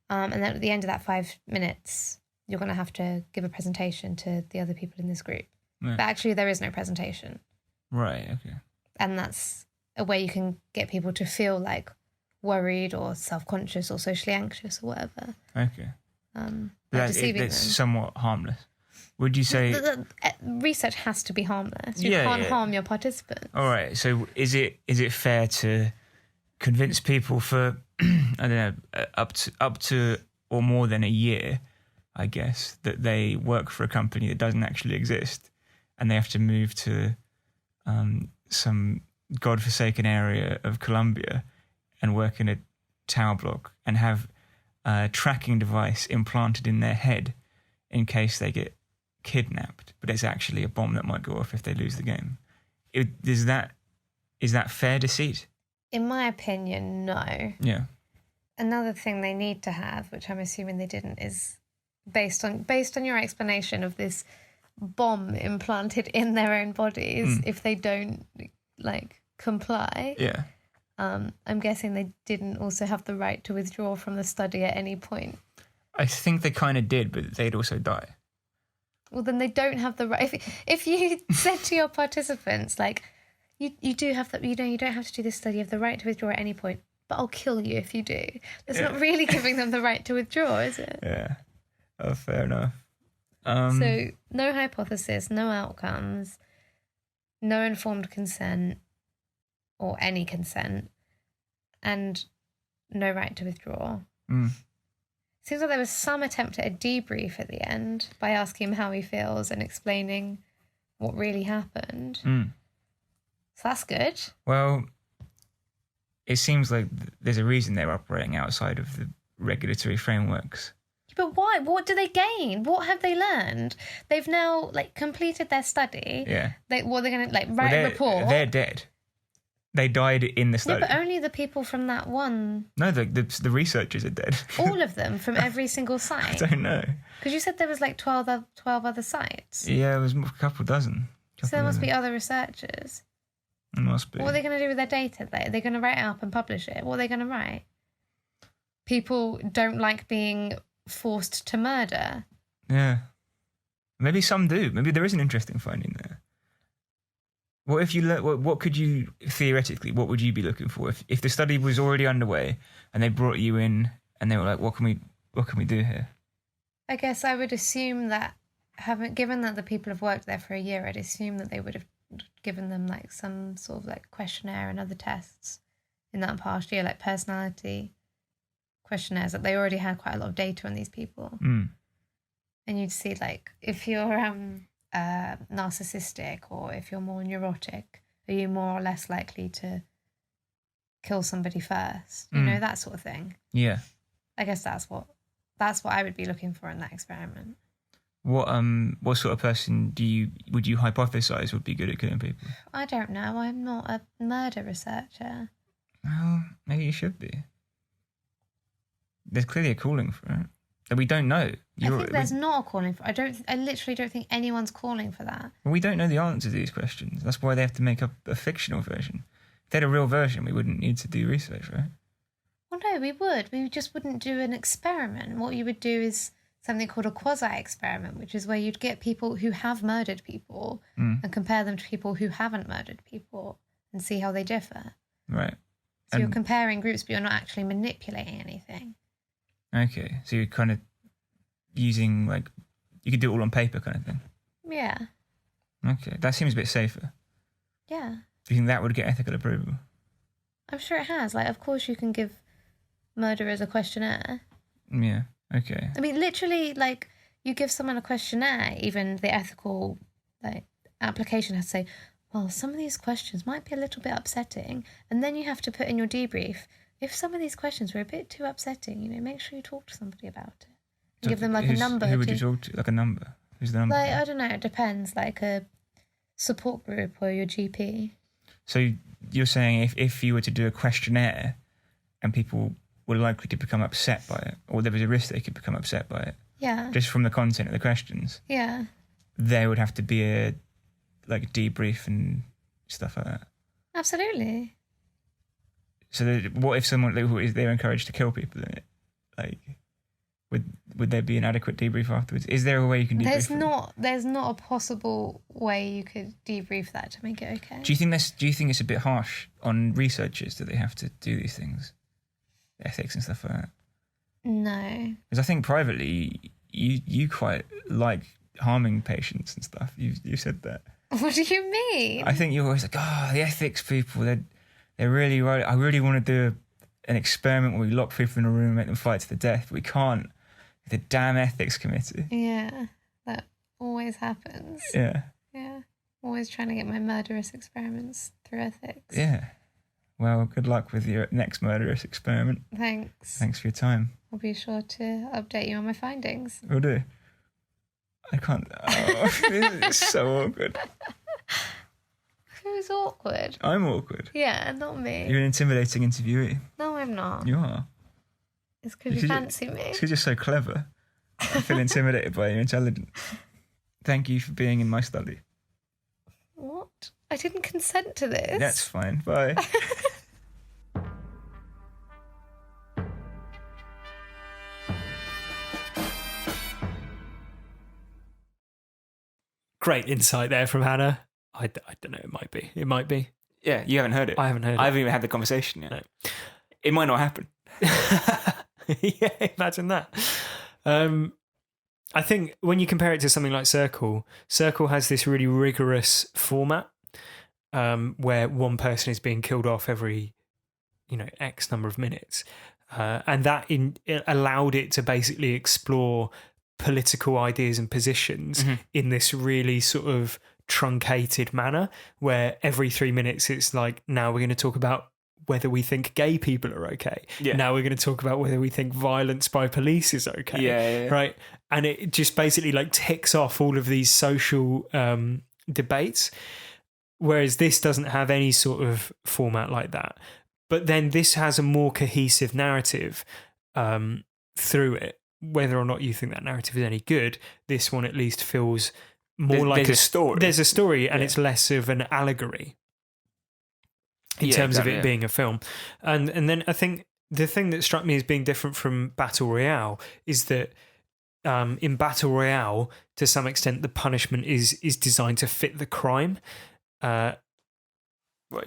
And then at the end of that 5 minutes, you're going to have to give a presentation to the other people in this group. But actually, there is no presentation. Right, okay. And that's a way you can get people to feel like worried or self-conscious or socially anxious or whatever. Okay. Deceiving that's them. somewhat harmless. Would you say... Research has to be harmless. You Yeah, can't yeah. harm your participants. All right. So is it fair to convince people for I don't know up to or more than a year, I guess, that they work for a company that doesn't actually exist, and they have to move to some godforsaken area of Colombia and work in a tower block and have a tracking device implanted in their head in case they get kidnapped, but it's actually a bomb that might go off if they lose the game? Is that fair deceit? In my opinion, no. Yeah. Another thing they need to have, which I'm assuming they didn't, is based on your explanation of this bomb implanted in their own bodies if they don't comply. Yeah. I'm guessing they didn't also have the right to withdraw from the study at any point. I think they kind of did, but they'd also die. Well, then they don't have the right. If you said to your participants, like, you do have that, you don't have to do this study, you have the right to withdraw at any point, but I'll kill you if you do. That's not really giving them the right to withdraw, is it? Yeah. Oh, fair enough. So no hypothesis, no outcomes, no informed consent or any consent, and no right to withdraw. Seems like there was some attempt at a debrief at the end by asking him how he feels and explaining what really happened. So that's good. Well, it seems like there's a reason they're operating outside of the regulatory frameworks. But why? What do they gain? What have they learned? They've now completed their study. Yeah. They're going to write a report. They're dead. They died in the study. Yeah, but only the people from that one. No, the researchers are dead. All of them from every single site. I don't know. Because you said there was 12 other sites. Yeah, it was a couple dozen. So there must be other researchers. It must be. What are they going to do with their data? Are they going to write it up and publish it? What are they going to write? People don't like being forced to murder. Yeah. Maybe some do. Maybe there is an interesting finding there. What if you what could you theoretically, what would you be looking for if the study was already underway and they brought you in and they were like, what can we do here? I guess I would assume that given that the people have worked there for a year, I'd assume that they would have given them some sort of questionnaire and other tests in that past year, like personality questionnaires, that they already had quite a lot of data on these people. And you'd see if you're narcissistic or if you're more neurotic, are you more or less likely to kill somebody first? You know, that sort of thing. Yeah. I guess that's what I would be looking for in that experiment. What sort of person would you hypothesize would be good at killing people? I don't know. I'm not a murder researcher. Well, maybe you should be. There's clearly a calling for it that we don't know. I think there's not a calling for it. I literally don't think anyone's calling for that. Well, we don't know the answer to these questions. That's why they have to make up a fictional version. If they had a real version, we wouldn't need to do research, right? Well, no, we would. We just wouldn't do an experiment. What you would do is something called a quasi-experiment, which is where you'd get people who have murdered people and compare them to people who haven't murdered people and see how they differ. Right. So you're comparing groups, but you're not actually manipulating anything. Okay, so you're kind of using you could do it all on paper kind of thing. Yeah. Okay, that seems a bit safer. Yeah. Do you think that would get ethical approval? I'm sure it has. Of course you can give murderers a questionnaire. Yeah, okay. I mean, literally, you give someone a questionnaire, even the ethical application has to say, well, some of these questions might be a little bit upsetting, and then you have to put in your debrief, if some of these questions were a bit too upsetting, make sure you talk to somebody about it. So give them a number. Who would you talk to? A number? Who's the number? I don't know, it depends, a support group or your GP. So you're saying if you were to do a questionnaire and people were likely to become upset by it, or there was a risk they could become upset by it. Yeah. Just from the content of the questions. Yeah. there would have to be a debrief and stuff like that. Absolutely. So what if someone they're encouraged to kill people in it? Like, would there be an adequate debrief afterwards? Is there a way you can debrief? There's not a possible way you could debrief that to make it okay. Do you think it's a bit harsh on researchers that they have to do these things, ethics and stuff like that? No. Because I think privately you quite like harming patients and stuff. You said that. What do you mean? I think you're always like, the ethics people, they're really right. I really want to do an experiment where we lock people in a room and make them fight to the death, but we can't. The damn ethics committee. Yeah, that always happens. Yeah. Yeah. Always trying to get my murderous experiments through ethics. Yeah. Well, good luck with your next murderous experiment. Thanks. Thanks for your time. I'll be sure to update you on my findings. Will do. I can't. Oh, this is so awkward. Who's awkward? I'm awkward. Yeah, not me. You're an intimidating interviewee. No, I'm not. You are. It's because you fancy me. It's because you're so clever. I feel intimidated by your intelligence. Thank you for being in my study. What? I didn't consent to this. That's fine. Bye. Great insight there from Hannah. I don't know. It might be. Yeah, you haven't heard it. I haven't heard it. I haven't even had the conversation yet. No. It might not happen. Yeah, imagine that. I think when you compare it to something like Circle has this really rigorous format where one person is being killed off every, X number of minutes. And that it allowed it to basically explore political ideas and positions in this really sort of truncated manner where every 3 minutes it's like, now we're going to talk about whether we think gay people are okay. Yeah. Now we're going to talk about whether we think violence by police is okay. Yeah. Right. And it just basically ticks off all of these social debates. Whereas this doesn't have any sort of format like that. But then this has a more cohesive narrative through it. Whether or not you think that narrative is any good, this one at least feels more like a story. There's a story and it's less of an allegory. In terms of it being a film. And then I think the thing that struck me as being different from Battle Royale is that in Battle Royale, to some extent, the punishment is designed to fit the crime.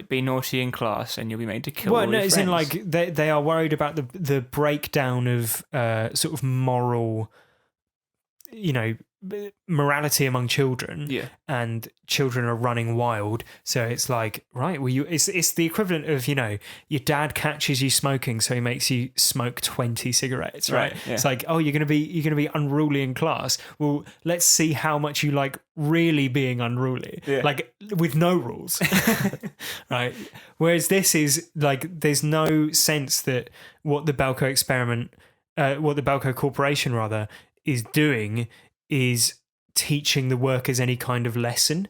Be naughty in class and you'll be made to kill all your friends. It's in like they are worried about the breakdown of sort of moral, morality among children, and children are running wild. So it's like, right, well, it's the equivalent of your dad catches you smoking, so he makes you smoke 20 cigarettes, right? Yeah. It's like, oh, you're gonna be unruly in class. Well, let's see how much you like really being unruly, like with no rules, right? Whereas this is like, there's no sense that what the Belko Experiment, what the Belko Corporation rather is doing is teaching the workers any kind of lesson.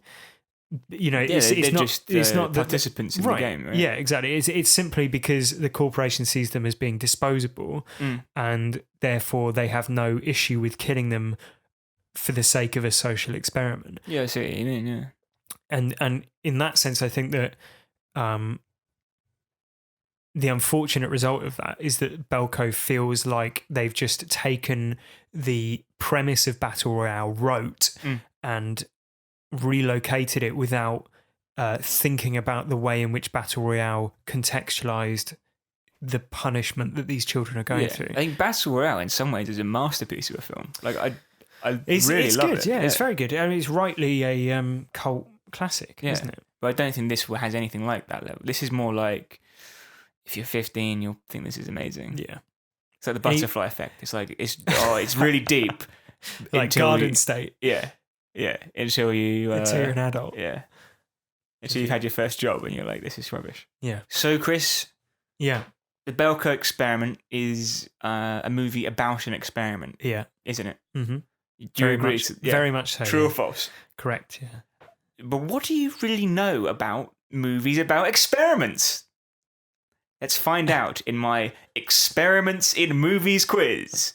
It's not participants in the game, right? Yeah, exactly. It's simply because the corporation sees them as being disposable, and therefore they have no issue with killing them for the sake of a social experiment. Yeah, I see what you mean. Yeah, and in that sense, I think that the unfortunate result of that is that Belko feels like they've just taken the premise of Battle Royale rote and relocated it without thinking about the way in which Battle Royale contextualized the punishment that these children are going through. I think Battle Royale in some ways is a masterpiece of a film. Like I it's really love good, it. Yeah, it's very good. I mean, it's rightly a cult classic, isn't it? But I don't think this has anything like that level. This is more like, if you're 15, you'll think this is amazing. Yeah. It's like the butterfly effect. It's like, it's really deep. Like Garden State. Yeah. Yeah. Until you're an adult. Yeah. Until you've had your first job and you're like, this is rubbish. Yeah. So, Chris. Yeah. The Belko Experiment is a movie about an experiment. Yeah. Isn't it? Mm-hmm. Do you agree? Very much so. True or false? Correct, yeah. But what do you really know about movies about experiments? Let's find out in my Experiments in Movies quiz.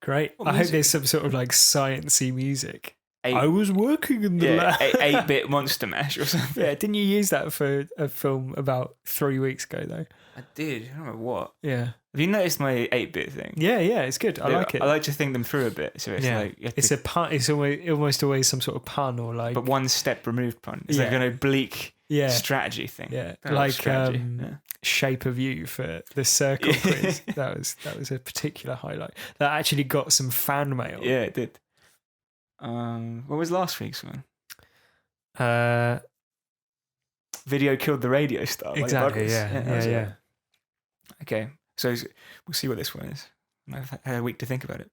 Great. I hope there's some sort of like sciencey music. I was working in the lab. 8-bit Monster Mash or something. Yeah, didn't you use that for a film about 3 weeks ago, though? I did. I don't remember what. Yeah. Have you noticed my 8-bit thing? Yeah, it's good. I like it. I like to think them through a bit. So it's like... It's a pun. It's almost always some sort of pun or like... But one step removed pun. It's like an oblique strategy thing. Yeah, like Shape of You for the circle quiz. That was a particular highlight. That actually got some fan mail. Yeah, it did. What was last week's one? Video killed the radio star. Exactly. Yeah. Okay, so we'll see what this one is. I've had a week to think about it.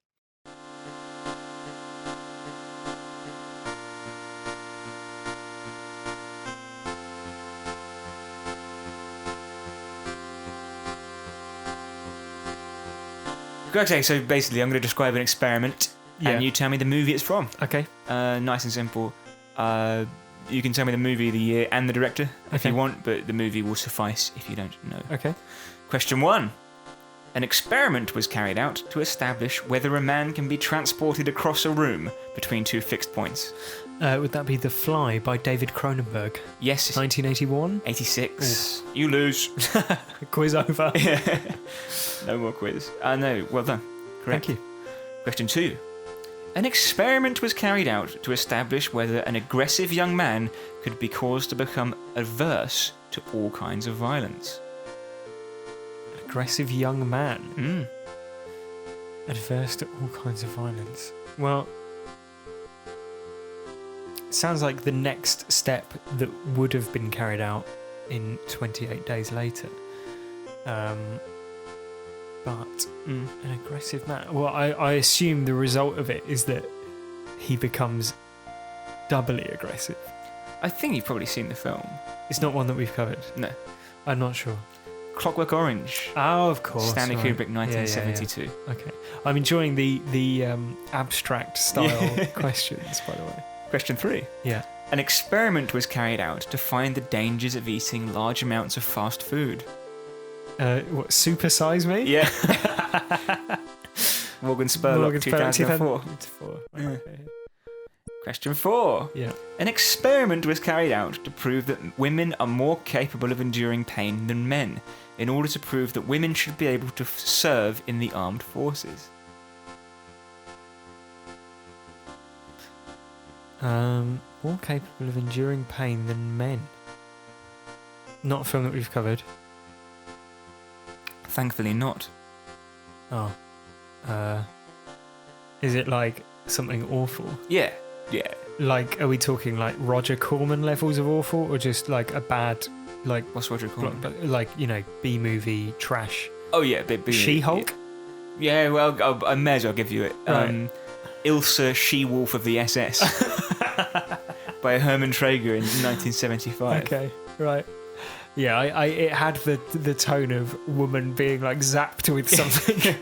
Okay, so basically I'm going to describe an experiment and you tell me the movie it's from. Okay. Nice and simple. You can tell me the movie of the year and the director if you want, but the movie will suffice if you don't know. Okay. Question 1. An experiment was carried out to establish whether a man can be transported across a room between 2 fixed points. Would that be The Fly by David Cronenberg? Yes. 1981? 86. Ooh. You lose. Quiz over. No more quiz. No, well done. Correct. Thank you. Question 2. An experiment was carried out to establish whether an aggressive young man could be caused to become averse to all kinds of violence. An aggressive young man? Adverse to all kinds of violence. Well, it sounds like the next step that would have been carried out in 28 Days Later. But an aggressive man. Well, I assume the result of it is that he becomes doubly aggressive. I think you've probably seen the film. It's not one that we've covered. No. I'm not sure. Clockwork Orange. Oh, of course. Stanley right. Kubrick, 1972. Yeah. Okay. I'm enjoying the abstract style questions, by the way. Question 3. Yeah. An experiment was carried out to find the dangers of eating large amounts of fast food. What, Super Size Me? Yeah. Morgan Spurlock, 2004. Okay. Question 4. Yeah. An experiment was carried out to prove that women are more capable of enduring pain than men, in order to prove that women should be able to serve in the armed forces. More capable of enduring pain than men. Not a film that we've covered. Thankfully not. Oh. Is it like something awful? Yeah. Like, are we talking like Roger Corman levels of awful, or just like a bad, like... What's Roger Corman? Like, B-movie trash? Oh yeah, B-movie. She-Hulk? Yeah, well, I may as well give you it. Right. Ilsa She-Wolf of the SS by Herman Traeger in 1975. Okay, right. Yeah, it had the tone of woman being like zapped with something.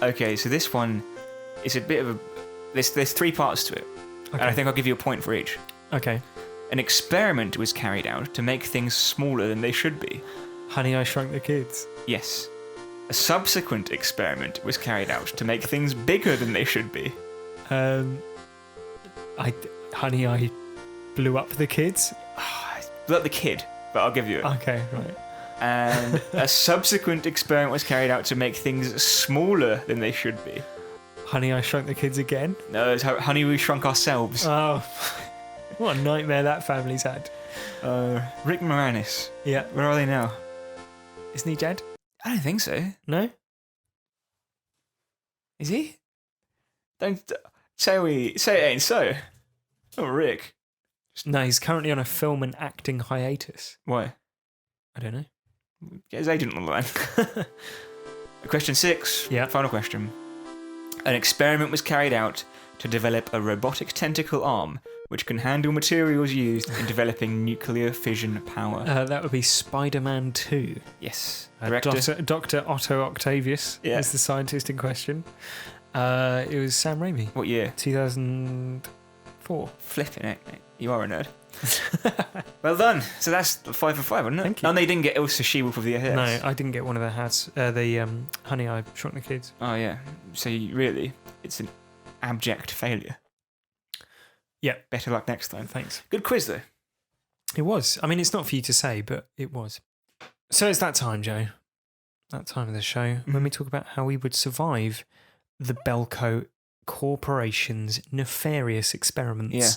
Okay, so this one is a bit of a... There's 3 parts to it, and I think I'll give you a point for each. Okay. An experiment was carried out to make things smaller than they should be. Honey, I Shrunk the Kids. Yes. A subsequent experiment was carried out to make things bigger than they should be. Honey, I Blew Up the Kids. Blew Up the Kid, but I'll give you it. Okay, right. And a subsequent experiment was carried out to make things smaller than they should be. Honey, I Shrunk the Kids again? No, it's Honey, We Shrunk Ourselves. Oh, what a nightmare that family's had. Rick Moranis. Yeah. Where are they now? Isn't he dead? I don't think so. No? Is he? Don't say it ain't so. Oh, Rick. No, he's currently on a film and acting hiatus. Why? I don't know. Get his agent on the line. Question 6. Yeah. Final question. An experiment was carried out to develop a robotic tentacle arm which can handle materials used in developing nuclear fission power. That would be Spider-Man 2. Yes. Dr. Otto Octavius is the scientist in question. It was Sam Raimi. What year? 2004. Flipping it, mate. You are a nerd. Well done. So that's 5 for 5, wasn't it? Thank you. Oh, no, you didn't get Ilsa She-Wolf of the SS. No, I didn't get one of their hats. Honey, I Shrunk the Kids. Oh, yeah. So really, it's abject failure. Yeah. Better luck next time. Thanks. Good quiz, though. It was. I mean, it's not for you to say, but it was. So it's that time, Joe. That time of the show when we talk about how we would survive the Belko Corporation's nefarious experiments. Yeah.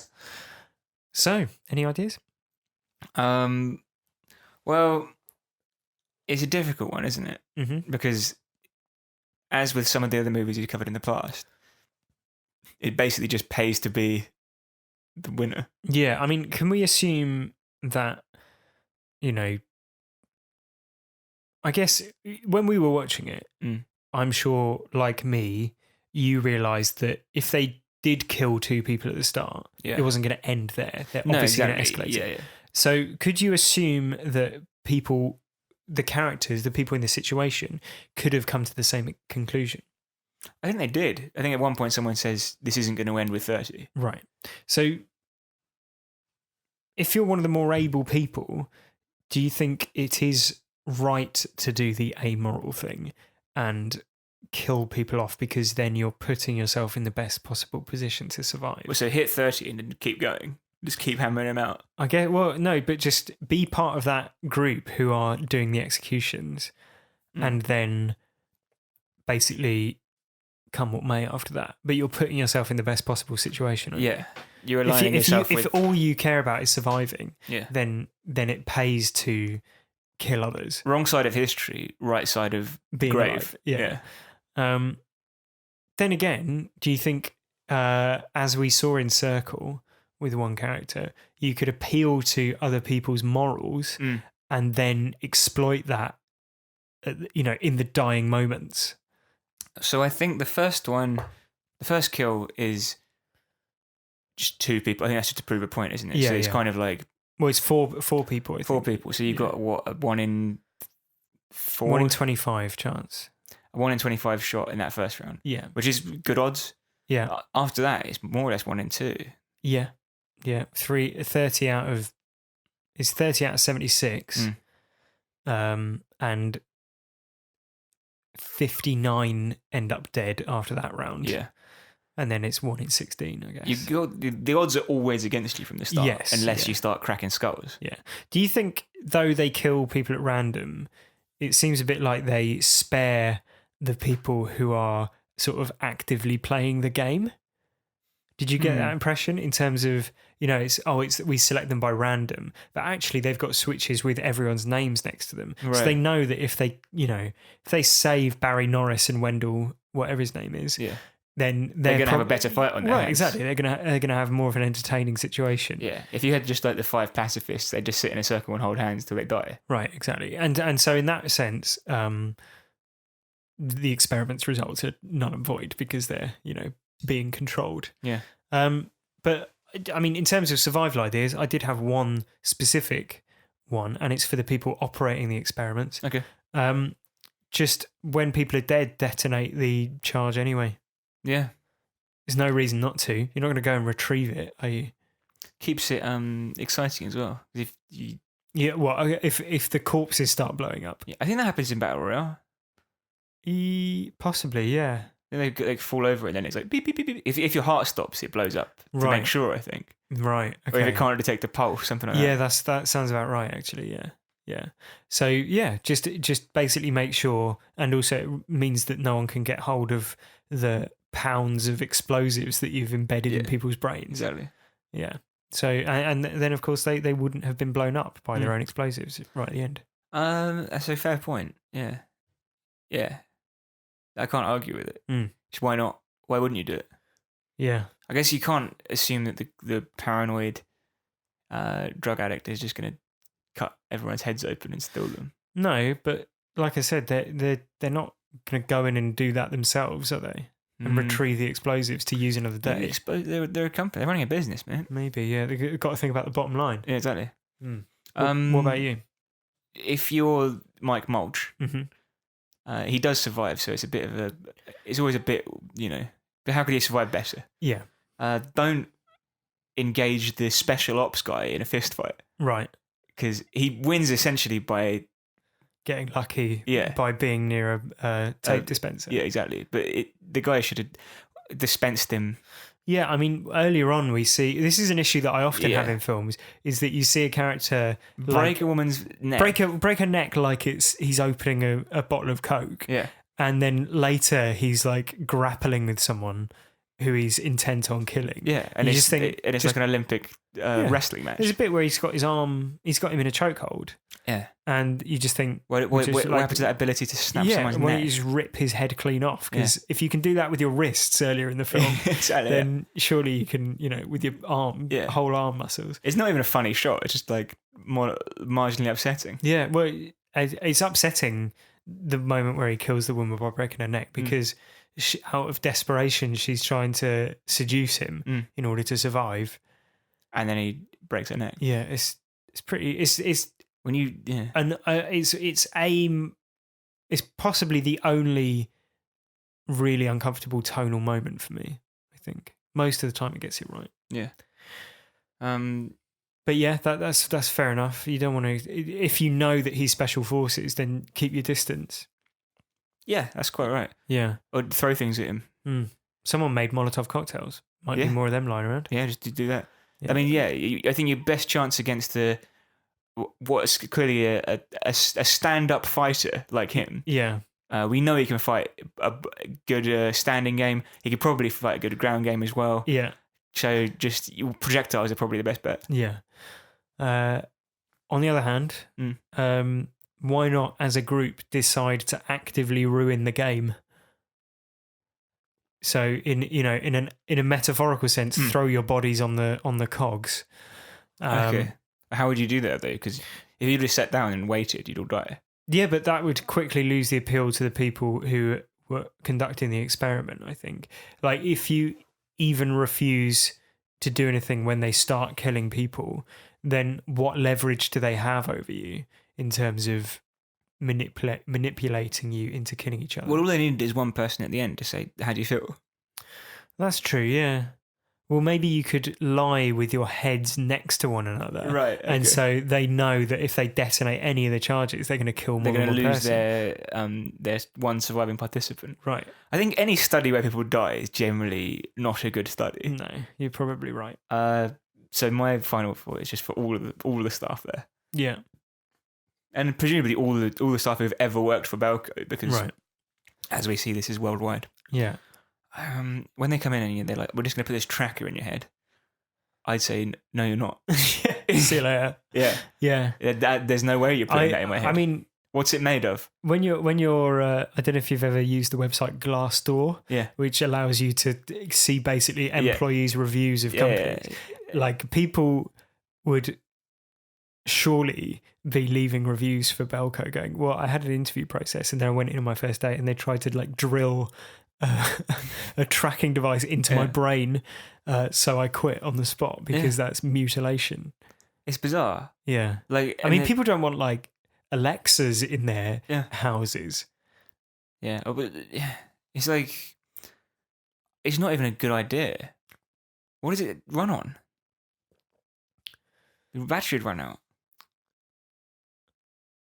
So, any ideas? Well, it's a difficult one, isn't it? Mm-hmm. Because, as with some of the other movies you covered in the past, it basically just pays to be the winner. Yeah, I mean, can we assume that, I guess when we were watching it, I'm sure, like me, you realised that if they did kill 2 people at the start, it wasn't going to end there. They're obviously going to escalate. Yeah. So could you assume that people, the characters, the people in the situation, could have come to the same conclusion? I think they did. I think at one point someone says, this isn't going to end with 30. Right. So if you're one of the more able people, do you think it is right to do the amoral thing and kill people off because then you're putting yourself in the best possible position to survive? Well, so hit 30 and then keep going. Just keep hammering them out. I get, well, no, but just be part of that group who are doing the executions and then basically come what may after that. But you're putting yourself in the best possible situation. Yeah. You're aligning yourself with... If all you care about is surviving, then it pays to kill others. Wrong side of history, right side of being grave. Alive. Yeah. Then again, do you think, as we saw in Circle with one character, you could appeal to other people's morals and then exploit that, in the dying moments? So I think the first kill is just 2 people. I think that's just to prove a point, isn't it? Yeah, so it's kind of like... Well, it's four people, I think. 4 people. So you've got, what, a 1 in 4? 1 in 25 chance. A 1 in 25 shot in that first round. Yeah. Which is good odds. Yeah. After that, it's more or less 1 in 2. Yeah. Yeah. 30 out of 76. And 59 end up dead after that round. Yeah. And then it's 1 in 16, I guess. The odds are always against you from the start. Yes, unless you start cracking skulls. Yeah. Do you think, though they kill people at random, it seems a bit like they spare the people who are sort of actively playing the game? Did you get that impression in terms of, we select them by random, but actually they've got switches with everyone's names next to them. Right. So they know that if they save Barry Norris and Wendell, whatever his name is, then they're going to have a better fight on their hands. Exactly. They're going to have more of an entertaining situation. Yeah. If you had just like the 5 pacifists, they'd just sit in a circle and hold hands till they die. Right. Exactly. And so in that sense, the experiment's results are null and void because they're being controlled. Yeah. But I mean, in terms of survival ideas, I did have one specific one, and it's for the people operating the experiments. Okay. Just when people are dead, detonate the charge anyway. Yeah. There's no reason not to. You're not going to go and retrieve it, are you? Keeps it exciting as well. If the corpses start blowing up. Yeah, I think that happens in Battle Royale. Possibly, yeah. Then they fall over and then it's like beep, beep, beep, beep. If your heart stops, it blows up to make sure, I think. Right, okay. Or if it can't detect a pulse, something like that. Yeah, that sounds about right, actually, yeah. Yeah. So, yeah, just basically make sure, and also it means that no one can get hold of the pounds of explosives that you've embedded in people's brains. Exactly. Yeah. So, and then, of course, they wouldn't have been blown up by their own explosives right at the end. That's a fair point, yeah. Yeah. I can't argue with it. Just why not? Why wouldn't you do it? Yeah. I guess you can't assume that the paranoid drug addict is just going to cut everyone's heads open and steal them. No, but like I said, they're not going to go in and do that themselves, are they? And retrieve the explosives to use another day. They're a company. They're running a business, man. Maybe, yeah. They've got to think about the bottom line. Yeah, exactly. What about you? If you're Mike Milch, he does survive, so it's always a bit, but how could he survive better? Yeah. Don't engage the special ops guy in a fist fight. Right. Because he wins essentially by getting lucky by being near a tape dispenser. Yeah, exactly. But the guy should have... dispensed him. Yeah, I mean, earlier on we see, this is an issue that I often have in films, is that you see a character break a woman's neck. Break a neck like he's opening a bottle of Coke. Yeah. And then later he's like grappling with someone who he's intent on killing. Yeah, and you it's like an Olympic wrestling match. There's a bit where he's got him in a chokehold. Yeah. And you just think... What happened to that ability to snap someone's neck? Yeah, you just rip his head clean off. Because if you can do that with your wrists earlier in the film, then surely you can, with your whole arm muscles. It's not even a funny shot. It's just like more marginally upsetting. Yeah, well, it's upsetting the moment where he kills the woman by breaking her neck because out of desperation, she's trying to seduce him in order to survive. And then he breaks her neck. Yeah, it's pretty... It's when you and it's possibly the only really uncomfortable tonal moment for me. I think most of the time it gets it right. Yeah. But yeah, that's fair enough. You don't want to, if you know that he's special forces, then keep your distance. Yeah, that's quite right. Yeah, or throw things at him. Someone made Molotov cocktails. Might be more of them lying around. Yeah, just do that. Yeah. I mean, I think your best chance against what's clearly a stand-up fighter like him. Yeah. We know he can fight a good standing game. He could probably fight a good ground game as well. Yeah. So just projectiles are probably the best bet. Yeah. On the other hand, why not as a group decide to actively ruin the game? So in a metaphorical sense, throw your bodies on the cogs. Okay. How would you do that though? Because if you just sat down and waited, you'd all die. Yeah, but that would quickly lose the appeal to the people who were conducting the experiment, I think. Like, if you even refuse to do anything when they start killing people, then what leverage do they have over you in terms of manipulating you into killing each other? Well, all they needed is one person at the end to say, how do you feel? That's true, yeah. Well, maybe you could lie with your heads next to one another. Right. Okay. And so they know that if they detonate any of the charges, they're going to kill more than one person. They're going to lose their one surviving participant. Right. I think any study where people die is generally not a good study. No, you're probably right. So my final thought is just for all of the staff there. Yeah. And presumably all the staff who've ever worked for Belko, because as we see, this is worldwide. Yeah. When they come in and they're like, we're just going to put this tracker in your head, I'd say, no, you're not. See you later. Yeah. Yeah. There's no way you're putting that in my head. I mean... What's it made of? When you're I don't know if you've ever used the website Glassdoor, which allows you to see basically employees' reviews of companies. Yeah. Like, people would surely be leaving reviews for Belko going, well, I had an interview process and then I went in on my first day and they tried to like drill a tracking device into my brain, so I quit on the spot because that's mutilation. It's bizarre. Yeah. Like, I mean, people don't want like Alexas in their houses. Yeah. Oh, but it's like, it's not even a good idea. What does it run on? The battery would run out.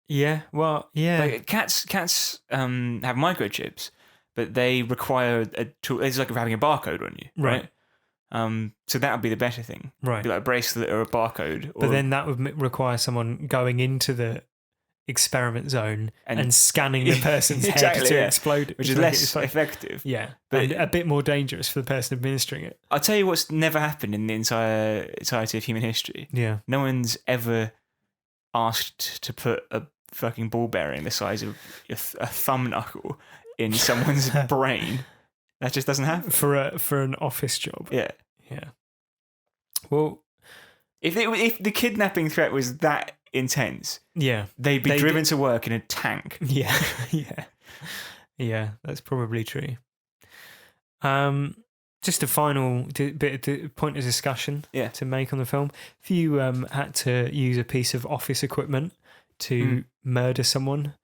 Yeah, well, yeah. Like, cats have microchips, but they require a tool. It's like having a barcode on you, right? So that would be the better thing, right? It'd be like a bracelet or a barcode. But then that would require someone going into the experiment zone and scanning the person's head to explode it, which is less effective. Yeah, but a bit more dangerous for the person administering it. I'll tell you what's never happened in the entirety of human history. Yeah, no one's ever asked to put a fucking ball bearing the size of a thumb knuckle in someone's brain. That just doesn't happen for an office job. Yeah. Well, if the kidnapping threat was that intense, they'd be driven to work in a tank. Yeah, that's probably true. Just a final point of discussion to make on the film. If you had to use a piece of office equipment to murder someone,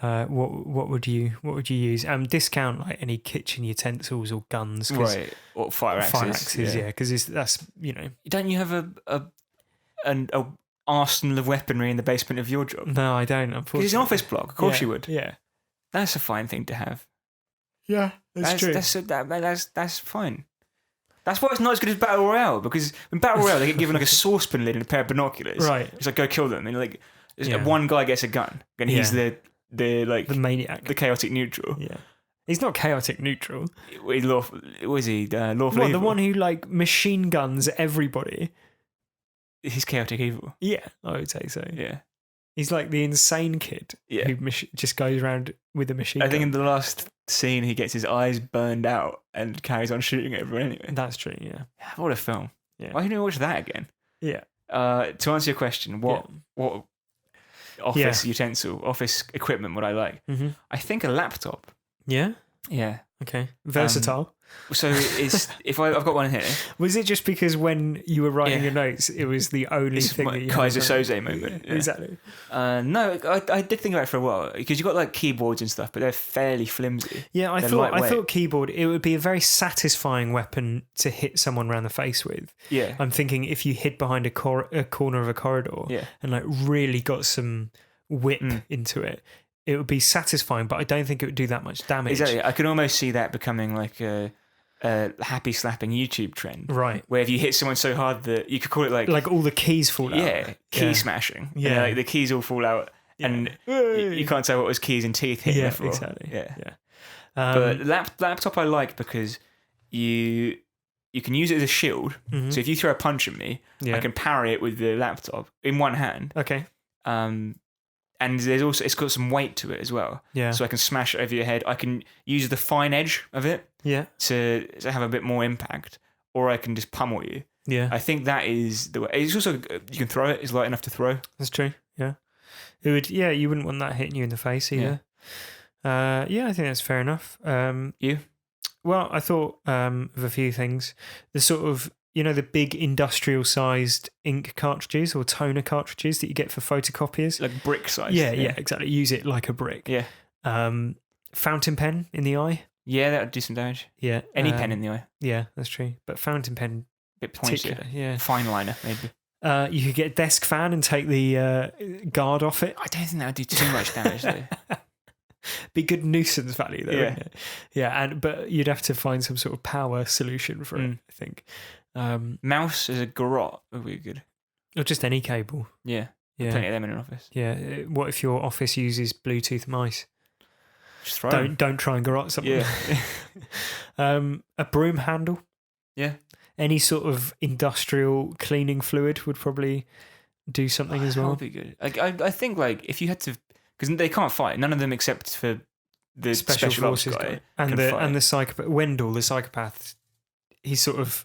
what would you use? Discount like any kitchen utensils or guns, right? Or fire axes, because that's Don't you have an arsenal of weaponry in the basement of your job? No, I don't. Unfortunately, it's an office block. Of course you would. Yeah, that's a fine thing to have. Yeah, That's true. That's fine. That's why it's not as good as Battle Royale, because in Battle Royale they get given like a saucepan lid and a pair of binoculars. Right. It's like, go kill them. And like one guy gets a gun and he's the maniac, the chaotic neutral. Yeah. He's not chaotic neutral. He's lawful. Was he lawful What, evil? the one who like machine guns everybody? He's chaotic evil. Yeah, I would say so. Yeah. He's like the insane kid who just goes around with a machine gun. I think in the last scene he gets his eyes burned out and carries on shooting everyone anyway. That's true, yeah. What a film. Yeah. Why didn't you watch that again? Yeah. To answer your question, what office utensil, office equipment would I like? Mm-hmm. I think a laptop. Yeah? Yeah. Okay. Versatile. So if I've got one here. Was it just because when you were writing your notes, it was the only thing that you Kaiser Soze moment? Yeah. Exactly. No, I did think about it for a while, because you've got like keyboards and stuff, but they're fairly flimsy. Yeah, I thought keyboard, it would be a very satisfying weapon to hit someone around the face with. Yeah. I'm thinking if you hid behind a corner of a corridor and like really got some whip into it, it would be satisfying, but I don't think it would do that much damage. Exactly. I can almost see that becoming like a happy slapping YouTube trend. Right. Where if you hit someone so hard that you could call it like all the keys fall out. Yeah. Key smashing. Yeah. And, like the keys all fall out and you can't tell what was keys and teeth hitting the floor. Exactly. Yeah. But laptop I like because you can use it as a shield. Mm-hmm. So if you throw a punch at me, I can parry it with the laptop in one hand. Okay. And there's also, it's got some weight to it as well. Yeah. So I can smash it over your head. I can use the fine edge of it. Yeah. To have a bit more impact, or I can just pummel you. Yeah. I think that is the way. It's also, you can throw it. It's light enough to throw. That's true. Yeah. It would. Yeah. You wouldn't want that hitting you in the face either. Yeah. I think that's fair enough. You? Well, I thought of a few things. The sort of, the big industrial-sized ink cartridges or toner cartridges that you get for photocopiers. Like brick size. Yeah, exactly. Use it like a brick. Yeah. Fountain pen in the eye. Yeah, that would do some damage. Yeah. Any pen in the eye. Yeah, that's true. But fountain pen, bit pointy. Yeah. Fine liner, maybe. You could get a desk fan and take the guard off it. I don't think that would do too much damage, though. Be good nuisance value, though. Yeah. Wouldn't it? Yeah, but you'd have to find some sort of power solution for it, I think. Mouse as a garrote would be good. Or just any cable. Yeah. Plenty of them in an office. Yeah. What if your office uses Bluetooth mice? Just throw them. Don't try and garrote something. Yeah. A broom handle. Yeah. Any sort of industrial cleaning fluid would probably do something as well. That would be good. I think like if you had to, because they can't fight. None of them except for the special forces guy and the psychopath. Wendell, the psychopath. He's sort of.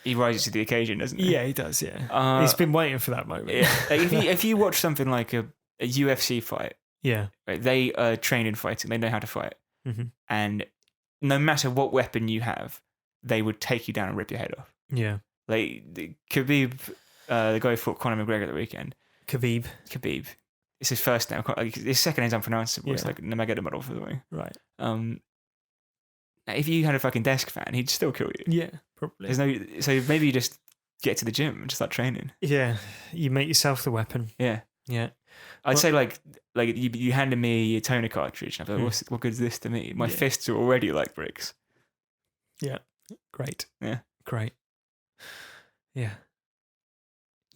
He rises to the occasion, doesn't he? Yeah, he does. Yeah, he's been waiting for that moment. Yeah. Like if you watch something like a UFC fight, right, they are trained in fighting. They know how to fight, and no matter what weapon you have, they would take you down and rip your head off. Yeah, like Khabib, the guy who fought Conor McGregor at the weekend. Khabib. It's his first name. Like, his second name's unpronounceable. It's like Nurmagomedov for the way. Right. If you had a fucking desk fan, he'd still kill you. Yeah, probably. So maybe you just get to the gym and just start training. Yeah, you make yourself the weapon. Yeah. I'd say like you handed me your toner cartridge, and I'm like, what good is this to me? My fists are already like bricks. Yeah, great. Yeah, great. Yeah,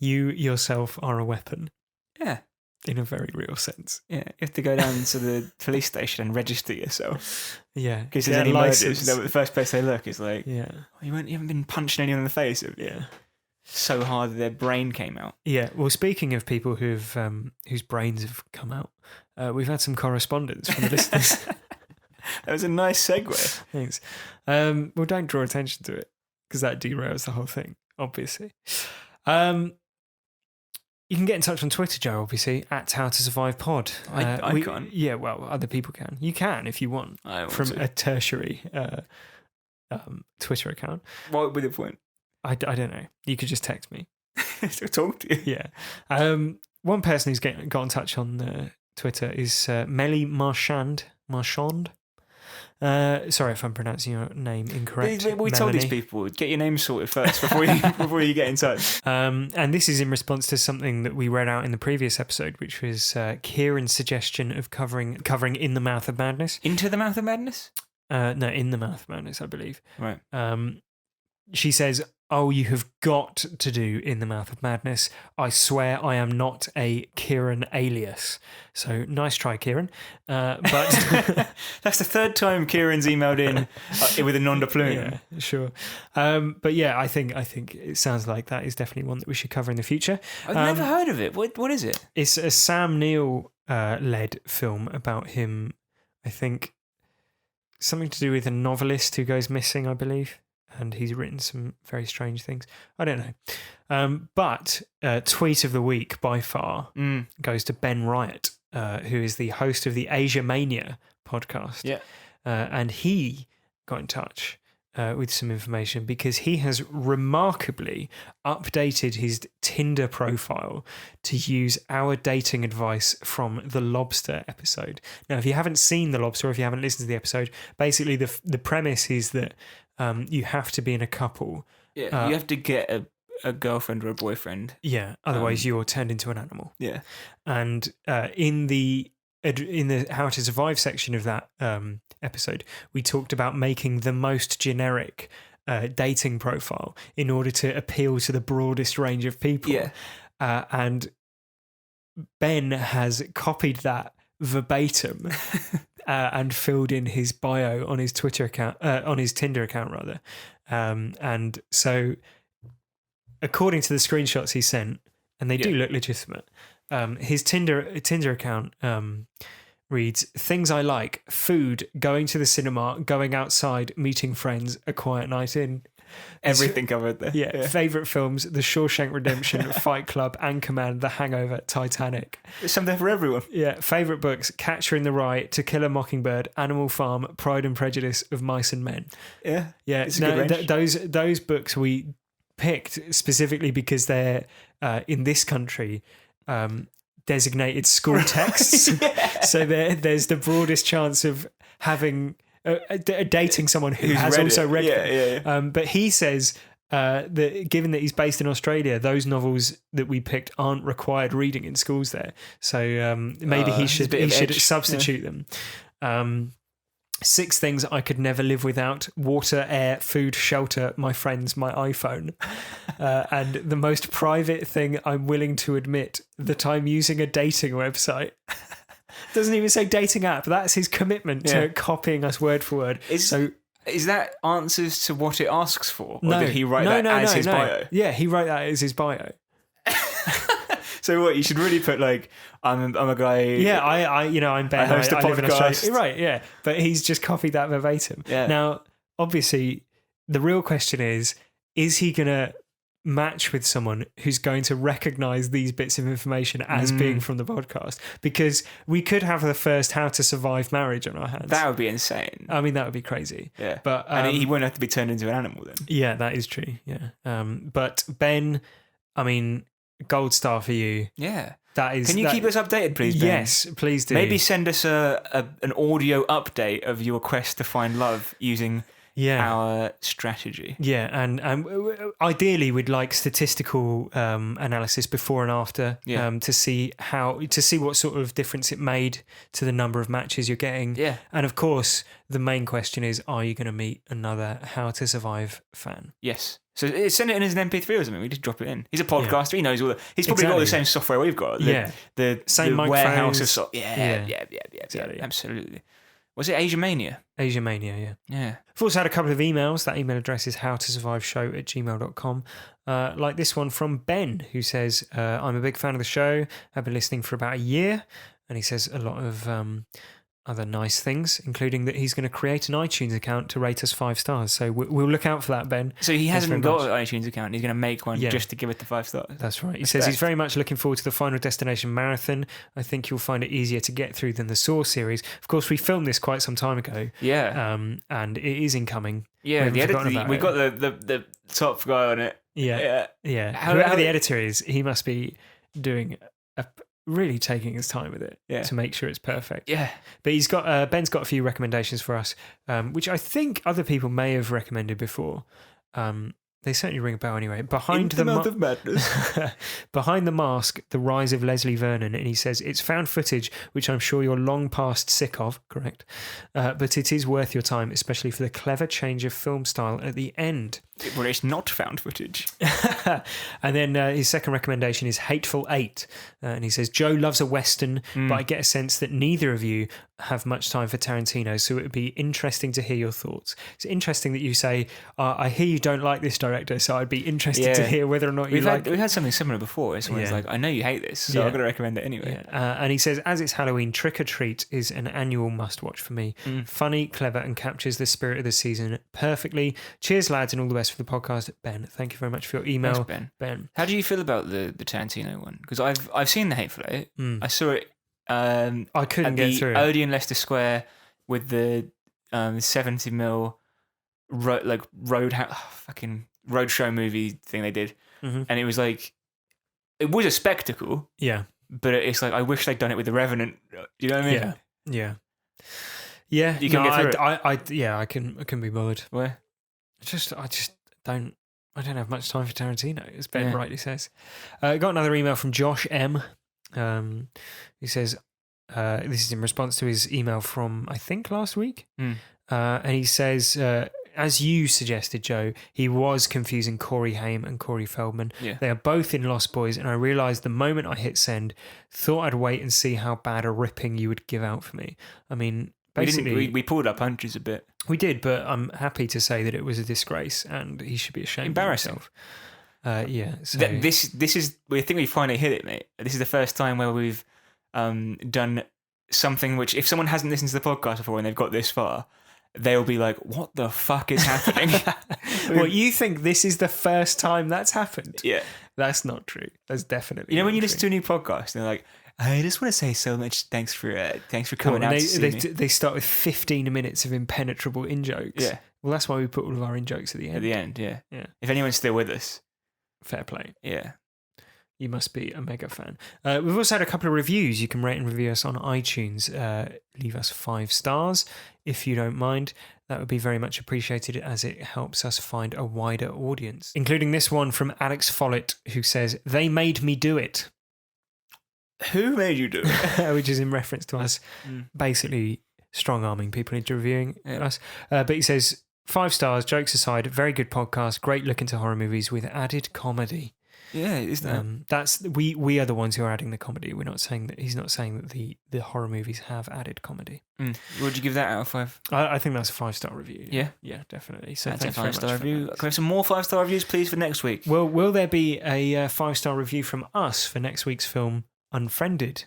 you yourself are a weapon. Yeah. In a very real sense. Yeah, you have to go down to the police station and register yourself. Yeah. Because there's any murders, the first place they look is like, you haven't been punching anyone in the face. Yeah. So hard that their brain came out. Yeah, well, speaking of people who've whose brains have come out, we've had some correspondence from the listeners. That was a nice segue. Thanks. Well, don't draw attention to it, because that derails the whole thing, obviously. You can get in touch on Twitter, Joe, obviously, at HowToSurvivePod. I can't. Yeah, well, other people can. You can if you want. From a tertiary Twitter account. What would be the point? I don't know. You could just text me. Still talk to you. Yeah. One person who's got in touch on Twitter is Melly Marchand. Sorry if I'm pronouncing your name incorrect. We told these people, get your name sorted first before you get in touch. And this is in response to something that we read out in the previous episode, which was Kieran's suggestion of covering In the Mouth of Madness. Into the Mouth of Madness? No, In the Mouth of Madness, I believe. Right. She says, "Oh, you have got to do In the Mouth of Madness. I swear I am not a Kieran alias." So nice try, Kieran. But that's the third time Kieran's emailed in with a nom de plume. Yeah, sure. But yeah, I think it sounds like that is definitely one that we should cover in the future. I've never heard of it. What is it? It's a Sam Neill led film about him. I think something to do with a novelist who goes missing, I believe. And he's written some very strange things. I don't know. But tweet of the week by far goes to Ben Riot, who is the host of the Asia Mania podcast. Yeah. And he got in touch with some information because he has remarkably updated his Tinder profile to use our dating advice from the Lobster episode. Now, if you haven't seen the Lobster, or if you haven't listened to the episode, basically the premise is that you have to be in a couple. Yeah, you have to get a girlfriend or a boyfriend. Yeah, otherwise you're turned into an animal. Yeah. And in the How to Survive section of that episode, we talked about making the most generic dating profile in order to appeal to the broadest range of people. Yeah. And Ben has copied that verbatim and filled in his bio on his Twitter account, on his Tinder account rather. And so, according to the screenshots he sent, and they do look legitimate, his Tinder account reads: "Things I like: food, going to the cinema, going outside, meeting friends, a quiet night in." Everything covered there. Yeah. Favourite films: The Shawshank Redemption, Fight Club, Anchorman, The Hangover, Titanic. There's something for everyone. Yeah. Favourite books: Catcher in the Rye, To Kill a Mockingbird, Animal Farm, Pride and Prejudice, Of Mice and Men. Yeah. Yeah. It's a good range. Those books we picked specifically because they're in this country designated school texts. Yeah. So there's the broadest chance of having dating someone who's also read them. Yeah. But he says that given that he's based in Australia, those novels that we picked aren't required reading in schools there. So maybe he should substitute them. 6 things I could never live without: water, air, food, shelter, my friends, my iPhone. And the most private thing I'm willing to admit, that I'm using a dating website. Doesn't even say dating app. That's his commitment to copying us word for word. Is that answers to what it asks for? Or did he write his bio? Yeah, he wrote that as his bio. So what? You should really put like, I'm a guy. Yeah, I'm Ben. I host a live in podcast. Australia. Right, yeah. But he's just copied that verbatim. Yeah. Now, obviously, the real question is he going to match with someone who's going to recognise these bits of information as being from the podcast? Because we could have the first How to Survive marriage on our hands. That would be insane. I mean, that would be crazy. Yeah. But and he won't have to be turned into an animal then. Yeah, that is true. Yeah. But Ben, I mean, gold star for you. Yeah. That is. Can you keep us updated, please, Ben? Yes, please do. Maybe send us an audio update of your quest to find love using our strategy. Yeah, and ideally we'd like statistical analysis before and after to see what sort of difference it made to the number of matches you're getting. Yeah. And of course, the main question is, are you going to meet another How to Survive fan? Yes. So send it in as an MP3 or something. We just drop it in. He's a podcaster. He knows all the. He's probably got all the same software we've got. The same the warehouse of microphones. Yeah. Exactly. Absolutely. Was it Asia Mania? Asia Mania, yeah. Yeah. I've also had a couple of emails. That email address is howtosurviveshow@gmail.com. Like this one from Ben, who says, I'm a big fan of the show. I've been listening for about a year. And he says a lot of other nice things, including that he's going to create an iTunes account to rate us 5 stars. So we'll look out for that, Ben. So he hasn't got an iTunes account. He's going to make one just to give it the 5 stars. That's right. He says he's very much looking forward to the Final Destination marathon. I think you'll find it easier to get through than the Saw series. Of course, we filmed this quite some time ago. Yeah. And it is incoming. Yeah, we got the top guy on it. Yeah. Whoever the editor is, he must be doing really taking his time with it to make sure it's perfect. Yeah. But he's got Ben's got a few recommendations for us, which I think other people may have recommended before. They certainly ring a bell anyway. Behind Into the Mouth of Madness. Behind the Mask, The Rise of Leslie Vernon. And he says, it's found footage, which I'm sure you're long past sick of, correct? But it is worth your time, especially for the clever change of film style at the end. Well, it's not found footage. And then his second recommendation is Hateful Eight. And he says, Joe loves a Western, but I get a sense that neither of you have much time for Tarantino, so it would be interesting to hear your thoughts. It's interesting that you say, I hear you don't like this director, so I'd be interested to hear whether or not you like it. We've had something similar before. Someone's like, I know you hate this, so I'm going to recommend it anyway. And he says, as it's Halloween, Trick or Treat is an annual must-watch for me. Funny, clever, and captures the spirit of the season perfectly. Cheers, lads, and all the best for the podcast. Ben, thank you very much for your email. Thanks, Ben. How do you feel about the Tarantino one? Because I've seen The Hateful Eight. I saw it I couldn't get through the Odeon Leicester Square with the 70mm roadshow movie thing they did, and it was like, it was a spectacle. Yeah, but it's like, I wish they'd done it with The Revenant. You know what I mean? Yeah. You can get through it. I can be bothered. Where? I just don't have much time for Tarantino, as Ben rightly says. Got another email from Josh M. He says, this is in response to his email from, I think, last week. And he says, as you suggested, Joe, he was confusing Corey Haim and Corey Feldman. Yeah. They are both in Lost Boys, and I realised the moment I hit send, thought I'd wait and see how bad a ripping you would give out for me. I mean, basically... We pulled our punches a bit. We did, but I'm happy to say that it was a disgrace, and he should be ashamed of himself. So this is, I think we finally hit it, mate. This is the first time where we've done something which, if someone hasn't listened to the podcast before and they've got this far, they'll be like, what the fuck is happening? Well, you think this is the first time that's happened? Yeah. That's not true. That's definitely when you not listen to a new podcast, they're like, I just want to say so much thanks for coming out to see me. They start with 15 minutes of impenetrable in-jokes. Yeah. Well, that's why we put all of our in-jokes at the end. At the end, yeah. Yeah. If anyone's still with us. Fair play. Yeah. You must be a mega fan. We've also had a couple of reviews. You can rate and review us on iTunes. Leave us 5 stars if you don't mind. That would be very much appreciated, as it helps us find a wider audience. Including this one from Alex Follett, who says, they made me do it. Who made you do it? Which is in reference to us basically strong-arming people into reviewing us. But he says, 5 stars, jokes aside, very good podcast, great look into horror movies with added comedy. Yeah, isn't that's we are the ones who are adding the comedy. We're not saying that, he's not saying that the horror movies have added comedy. Would you give that out of 5? I think that's a 5-star review. Yeah, definitely. So that's thanks a 5-star very much. review. Can we have some more 5-star reviews, please, for next week? Well, will there be a 5-star review from us for next week's film, Unfriended?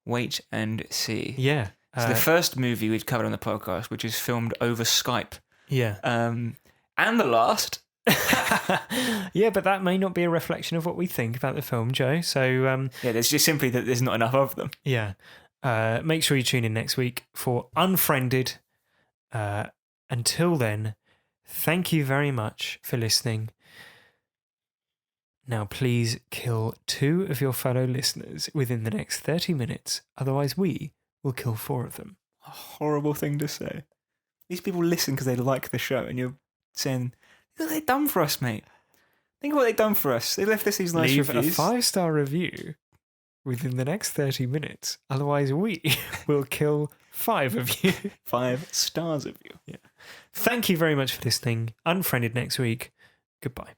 Wait and see. Yeah. So the first movie we'd covered on the podcast, which is filmed over Skype. Yeah. And the last. Yeah, but that may not be a reflection of what we think about the film, Joe. So there's just simply that there's not enough of them. Yeah. Make sure you tune in next week for Unfriended. Until then, thank you very much for listening. Now, please kill 2 of your fellow listeners within the next 30 minutes. Otherwise, we will kill 4 of them. A horrible thing to say. These people listen because they like the show, and you're saying, look what they've done for us, mate. Think of what they've done for us. They left us these nice Leave reviews. a 5-star review within the next 30 minutes. Otherwise, we will kill 5 of you. 5 stars of you. Yeah. Thank you very much for listening. Unfriended next week. Goodbye.